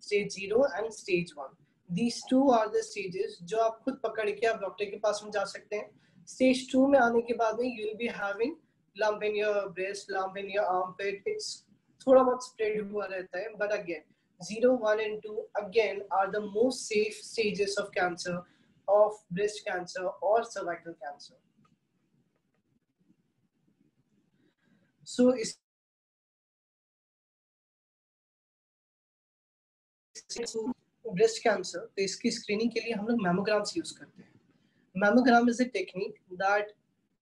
Stage 0 and stage 1. These two are the stages जो आप खुद पकड़ के आप डॉक्टर के पास में जा सकते हैं. Stage 2 में आने के बाद में you will be having lump in your breast, lump in your armpit. It's थोड़ा बहुत spread हुआ रहता है. But again, 0, 1 and 2 again are the most safe stages of cancer, of breast cancer or cervical cancer. So breast cancer, तो इसकी screening के लिए हम लोग मैमोग्राम्स यूज करते हैं. Mammogram is a technique that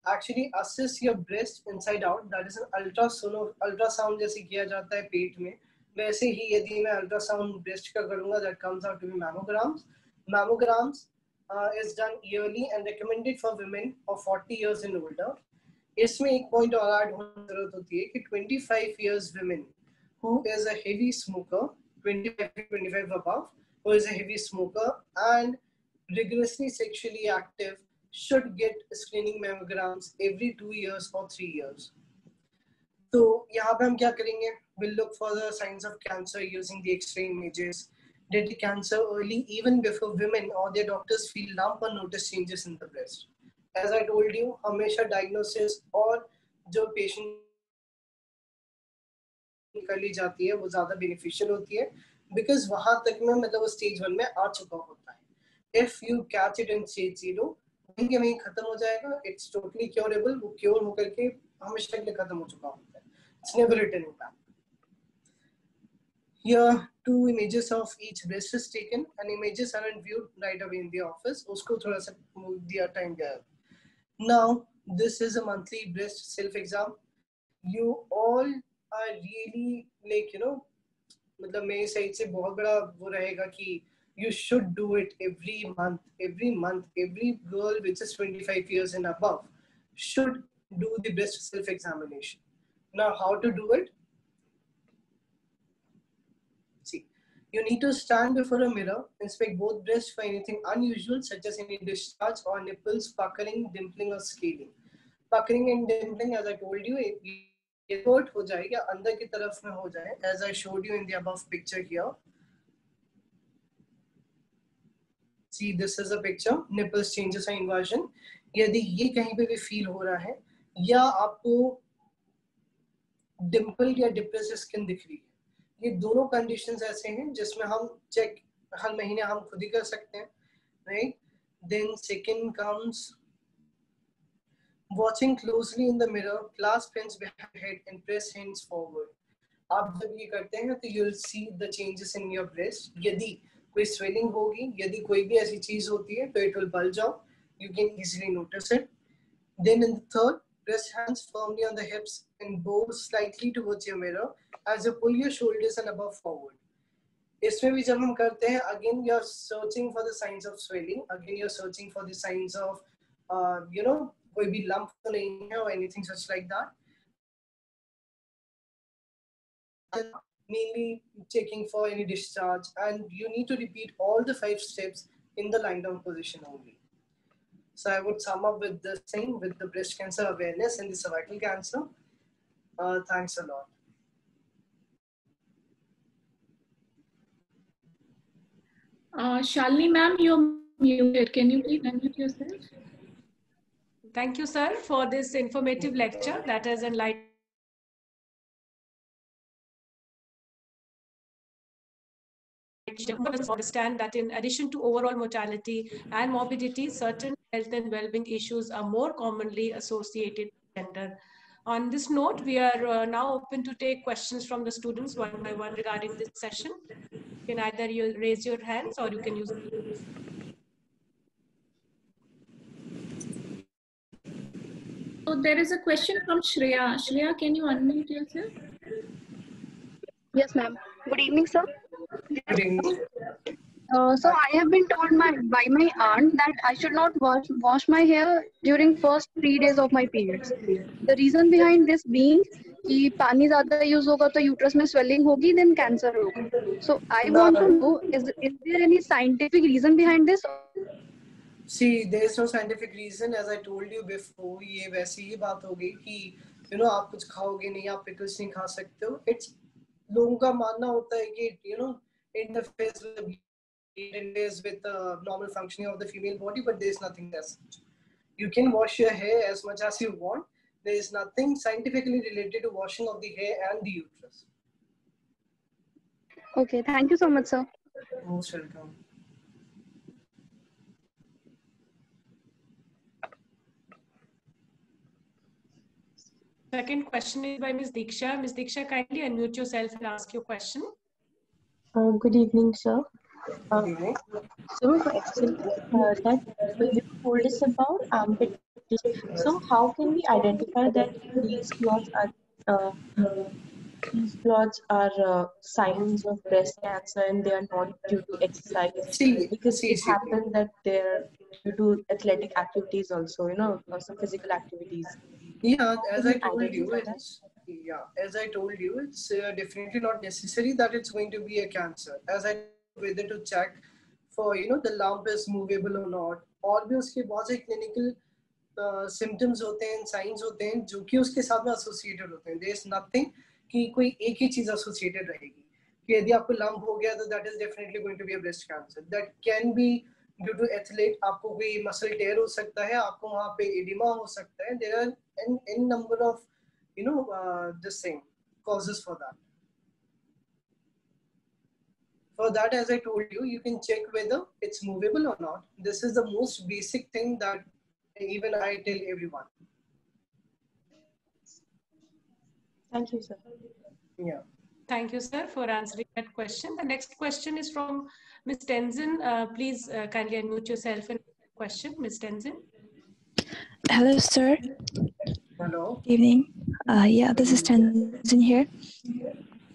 actually assess your breast inside out. That is an ultrasound जैसे किया जाता है पेट में, वैसे ही यदि मैं अल्ट्रासाउंड ब्रेस्ट का करूंगा, that comes out to be mammograms. Mammograms is done yearly and recommended for women of 40 years and older. इसमें एक पॉइंट और ऐड होने की जरूरत होती है कि 25 years women who is a heavy smoker, 25 above, who is a heavy smoker and rigorously sexually active should get screening mammograms every 2 years or 3 years. तो यहाँ पे हम क्या करेंगे? We'll look for the signs of cancer using the X-ray images. Detect cancer early even before women or their doctors feel lump or notice changes in the breast. As I told you, हमेशा diagnosis और जो patient कर ली जाती है वो ज़्यादा beneficial होती है, because वहाँ तक में मतलब वो stage 1 में आ चुका होता है. If you catch it in stage 0, वहीं के वहीं खत्म हो जाएगा. It's totally curable. वो क्योर होकर के हमेशा के लिए खत्म हो चुका होता है. It's never returning back. Here, 2 images of each breast is taken, and images aren't viewed right away in the office. उसको थोड़ा सा दिया time गया. Now, this is a monthly breast self exam. You all are really like, you know, मतलब मेरी side से बहुत बड़ा वो रहेगा कि you should do it every month. Every girl which is 25 years and above should do the breast self-examination. Now, how to do it? See, you need to stand before a mirror, inspect both breasts for anything unusual, such as any discharge or nipples, puckering, dimpling, or scaling. Puckering and dimpling, as I told you, hurt हो जाए या अंदर की तरफ में हो जाए, as I showed you in the above picture here. See, this is a picture. Nipples changes or inversion. यदि ये कहीं पे भी फील हो रहा है या आपको डिम्पल या डिप्रेस स्किन दिख रही है, ये दोनों कंडीशंस ऐसे हैं जिसमें हम चेक हर महीने हम खुद ही कर सकते हैं, right? Then second comes watching closely in the mirror, clasp hands behind head and press hands forward. आप जब ये करते हैं तो you'll see the changes in your breast. यदि कोई swelling होगी, यदि कोई भी ऐसी चीज होती है तो it will bulge out. You can easily notice it. Then in the third, press hands firmly on the hips and bow slightly towards your mirror as you pull your shoulders and above forward. इसमें भी जब हम करते हैं, again you're searching for the signs of swelling. Again you're searching for the signs of, you know, कोई भी lump तो नहीं है or anything such like that. mainly checking for any discharge, and you need to repeat all the 5 steps in the lying down position only. So I would sum up with this thing, with the breast cancer awareness and the cervical cancer. Thanks a lot. Shalini ma'am, you're muted. Can you please unmute yourself? Thank you, sir, for this informative lecture that has enlightened understand that in addition to overall mortality and morbidity, certain health and well-being issues are more commonly associated with gender. On this note, we are now open to take questions from the students one by one regarding this session. You can either raise your hands or you can use. So there is a question from Shreya. Shreya, can you unmute yourself? Yes, ma'am. Good evening, sir. Good evening. So I have been told by my aunt that I should not wash my hair during first 3 days of my periods. The reason behind this being कि पानी ज़्यादा use होगा तो uterus में swelling होगी, then cancer होगा. So I want to know, is there any scientific reason behind this? See, there is no scientific reason. As I told you before, ये वैसी ही बात हो गई कि आप कुछ खाओगे नहीं, आप pickles नहीं खा सकते हो. It's लोगों का मानना होता है कि interferes with the normal functioning of the female body, but there is nothing as such. You can wash your hair as much as you want. There is nothing scientifically related to washing of the hair and the uterus. Okay, thank you so much, sir. Most welcome. Second question is by Ms. Diksha. Ms. Diksha, kindly unmute yourself and ask your question. Good evening, sir. Good evening. So, actually, that you told us about armpit. So, how can we identify that these clots are signs of breast cancer and they are not due to exercise? Because it happens that they're due to athletic activities also, some physical activities. Yeah, as I told you, it's definitely not necessary that it's going to be a cancer. As I whether to check for the lump is movable or not, और भी उसके बहुत से clinical symptoms होते हैं, signs होते हैं जो कि उसके साथ में associated होते हैं. There is nothing कि कोई एक ही चीज associated रहेगी. कि यदि आपको lump हो गया तो that is definitely going to be a breast cancer. That can be due to athlete. आपको कोई muscle tear हो सकता है, आपको वहाँ पे edema हो सकता है. There are n number of this thing causes for that. For that, as I told you, you can check whether it's movable or not. This is the most basic thing that even I tell everyone. Thank you, sir. Yeah. Thank you, sir, for answering that question. The next question is from Ms. Tenzin. Please kindly unmute yourself and question, Ms. Tenzin. Hello, sir. Hello. Good evening. Yeah, this is Tenzin here.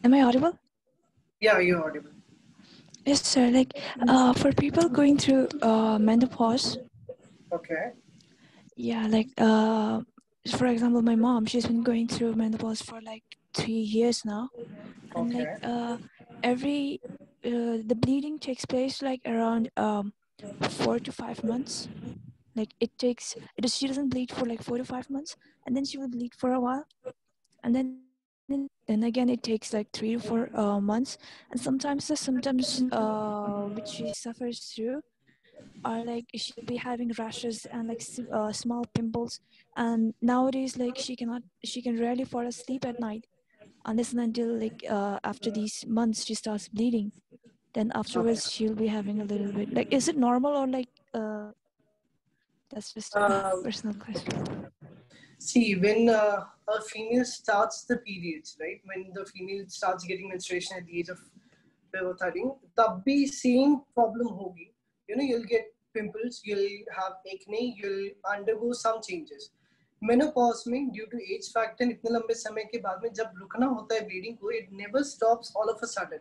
Am I audible? Yeah, you're audible. Yes, sir. Like, for people going through menopause. Okay. Yeah, like, for example, my mom, she's been going through menopause for like 3 years now. And okay. Like, the bleeding takes place like around 4 to 5 months. Like she doesn't bleed for like 4 to 5 months, and then she will bleed for a while, and then again it takes like 3 to 4 months. And sometimes the symptoms which she suffers through are like she'll be having rashes and like small pimples. And nowadays, like she can rarely fall asleep at night unless and until like after these months she starts bleeding. Then afterwards she'll be having a little bit like, is it normal or like that's just a personal question. See, when a female starts the periods, right? When the female starts getting menstruation at the age of 13, tab bhi same problem hogi. You'll get pimples, you'll have acne, you'll undergo some changes. Menopause में due to age factor इतने लंबे समय के बाद में जब रुकना होता है bleeding को, it never stops all of a sudden.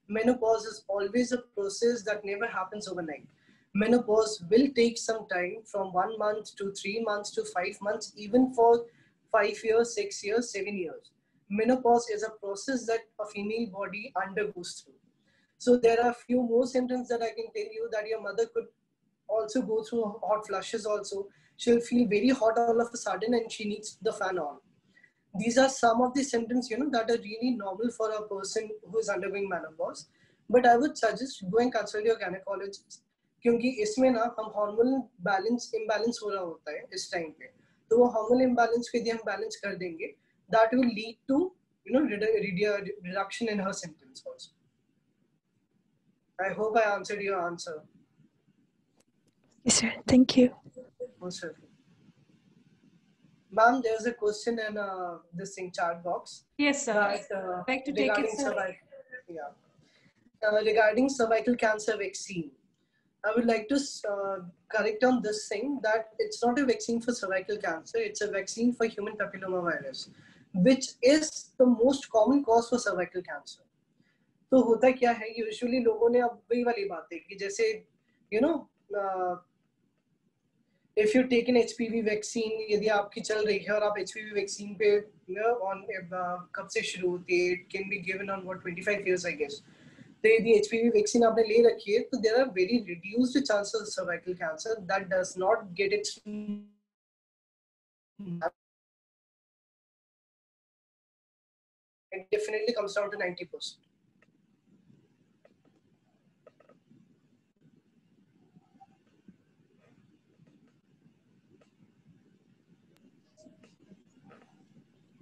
Menopause is always a process that never happens overnight. Menopause will take some time, from 1 month to 3 months to 5 months, even for 5 years, 6 years, 7 years. menopause is a process that a female body undergoes through. So there are few more symptoms that I can tell you that your mother could also go through hot flushes also. She'll feel very hot all of a sudden and she needs the fan on. These are some of the symptoms, that are really normal for a person who is undergoing menopause. But I would suggest go and consult your gynecologist, क्योंकि इसमें ना हम hormonal balance imbalance हो रहा होता है इस time पे, तो वो हार्मोनल इम्बैलेंस को यदि हम बैलेंस कर देंगे, that will lead to reduction in her symptoms also. I hope I answered your answer. Yes, sir. Thank you. Most certainly. Ma'am, there's a question in this chat box. Yes, sir. That, I'd like to take it, sir. Regarding cervical cancer vaccine, I would like to correct on this thing that it's not a vaccine for cervical cancer, it's a vaccine for human papillomavirus, which is the most common cause for cervical cancer. तो होता क्या है, usually लोगों ने अब वही वाली बात है कि जैसे if you take an HPV vaccine, यदि आपकी चल रही है और आप HPV vaccine पे on कब से शुरू होती है, it can be given on what 25 years I guess. तो यदि HPV vaccine आपने ले रखी है, तो there are very reduced chances of cervical cancer that does not get its it definitely comes down to 90%.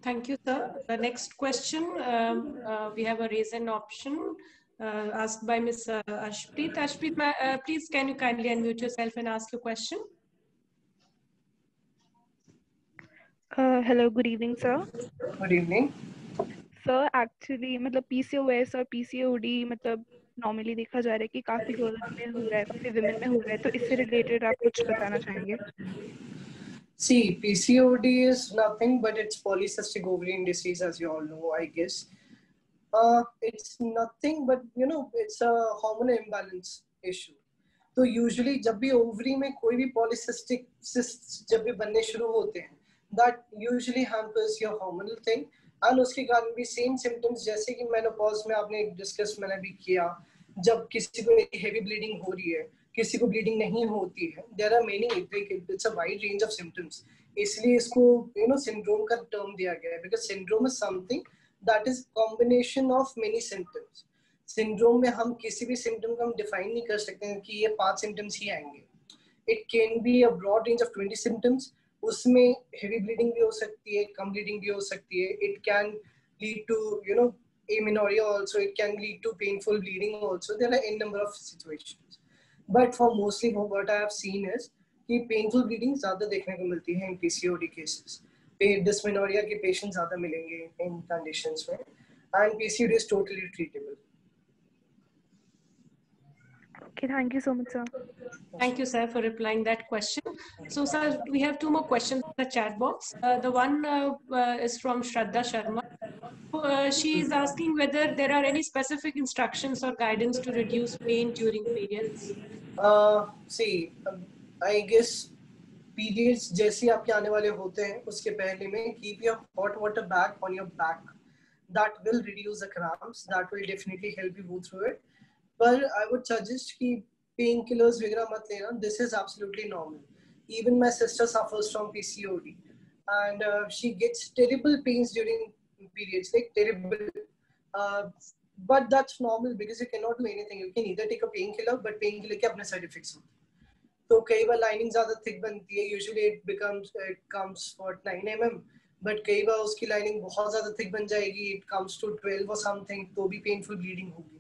Thank you, sir. The next question, we have a raise an option asked by Ms. Ashpreet. Ashpreet, please can you kindly unmute yourself and ask your question? Hello, good evening, sir. Good evening. Sir, actually, मतलब PCOS और PCOD मतलब normally देखा जा रहा है कि काफी girls में हो रहा है, काफी women में हो रहा है, तो इससे related आप कुछ बताना चाहेंगे? See, PCOD is nothing but it's polycystic ovarian disease, as you all know, I guess. It's nothing but, it's a hormonal imbalance issue. तो usually जब भी ovary में कोई भी polycystic cysts जब भी बनने शुरू होते हैं, that usually hampers your hormonal thing. And उसके कारण भी same symptoms जैसे कि menopause में आपने discuss मैंने भी किया, जब किसी को heavy bleeding हो रही है, किसी को bleeding नहीं होती है, there are many, it's a wide range of symptoms. इसलिए इसको syndrome का term दिया गया है, because syndrome is something that is combination of many symptoms. Syndrome में हम किसी भी symptom को हम define नहीं कर सकते हैं कि ये 5 symptoms ही आएंगे. It can be a broad range of 20 symptoms. उसमें heavy bleeding भी हो सकती है, कम bleeding भी हो सकती है. It can lead to amenorrhea also. It can lead to painful bleeding also. There are a number of situations. But for mostly what I have seen is कि painful bleeding ज़्यादा देखने को मिलती है in PCOD cases. Dysmenorrhea के patients ज़्यादा मिलेंगे in conditions में, and PCOD is totally treatable. Okay, thank you so much, sir. Thank you, sir, for replying that question. So, sir, we have 2 more questions in the chat box. The one is from Shraddha Sharma. She is asking whether there are any specific instructions or guidance to reduce pain during periods. See, I guess periods जैसे आपके आने वाले होते हैं, उसके पहले में keep your hot water bag on your back. That will reduce the cramps. That will definitely help you go through it. But I would suggest कि painkillers वगैरह मत लेना. This is absolutely normal. Even my sister suffers from PCOD, and she gets terrible pains during periods, like terrible. But that's normal because you cannot do anything. You can either take a painkiller, but painkiller के अपने side effects होते हैं. तो कई बार lining ज़्यादा thick बनती है. Usually it comes for 9 mm, but कई बार उसकी lining बहुत ज़्यादा thick बन जाएगी. It comes to 12 or something, तो भी painful bleeding होगी.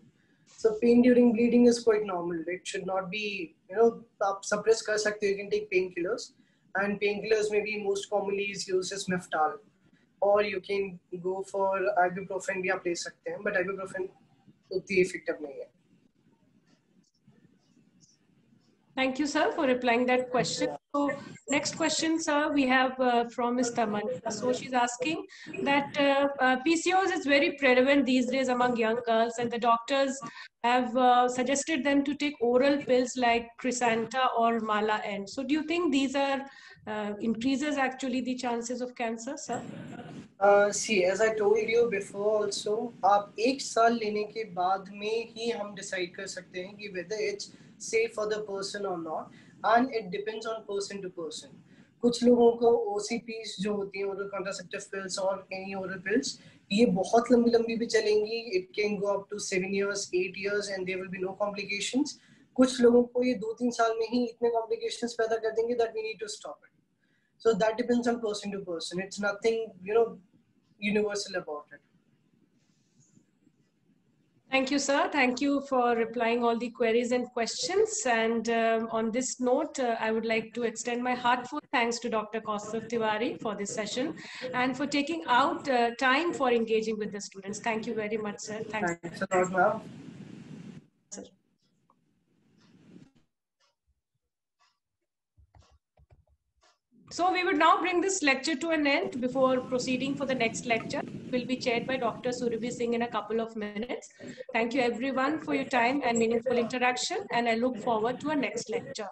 So pain during bleeding is quite normal. It should not be, आप suppress कर सकते हो. You can take painkillers, and painkillers maybe most commonly is used as Meftal, or you can go for ibuprofen भी आप ले सकते हैं, but ibuprofen उतनी effective नहीं है. Thank you, sir, for replying that question. So next question, sir, we have from Ms. Tamanna. So she's asking that PCOS is very prevalent these days among young girls, and the doctors have suggested them to take oral pills like Cresanta or Mala N. So do you think these are increases actually the chances of cancer, sir? See, as I told you before also, आप एक साल लेने के बाद में ही हम decide कर सकते हैं कि whether it's safe for the person or not, and it depends on person to person. कुछ लोगों को OCPs जो होती हैं, oral contraceptive pills or any oral pills, ये बहुत लंबी भी चलेंगी. It can go up to 7 years, 8 years, and there will be no complications. कुछ लोगों को ये 2-3 साल में ही इतने complications पैदा कर देंगे that we need to stop it. So that depends on person to person. It's nothing, universal about it. Thank you, sir. Thank you for replying all the queries and questions. And on this note, I would like to extend my heartfelt thanks to Dr. Kaustav Tiwari for this session and for taking out time for engaging with the students. Thank you very much, sir. Thanks a lot, ma'am. So we would now bring this lecture to an end before proceeding for the next lecture. It will be chaired by Dr. Surabhi Singh in a couple of minutes. Thank you everyone for your time and meaningful interaction, and I look forward to our next lecture.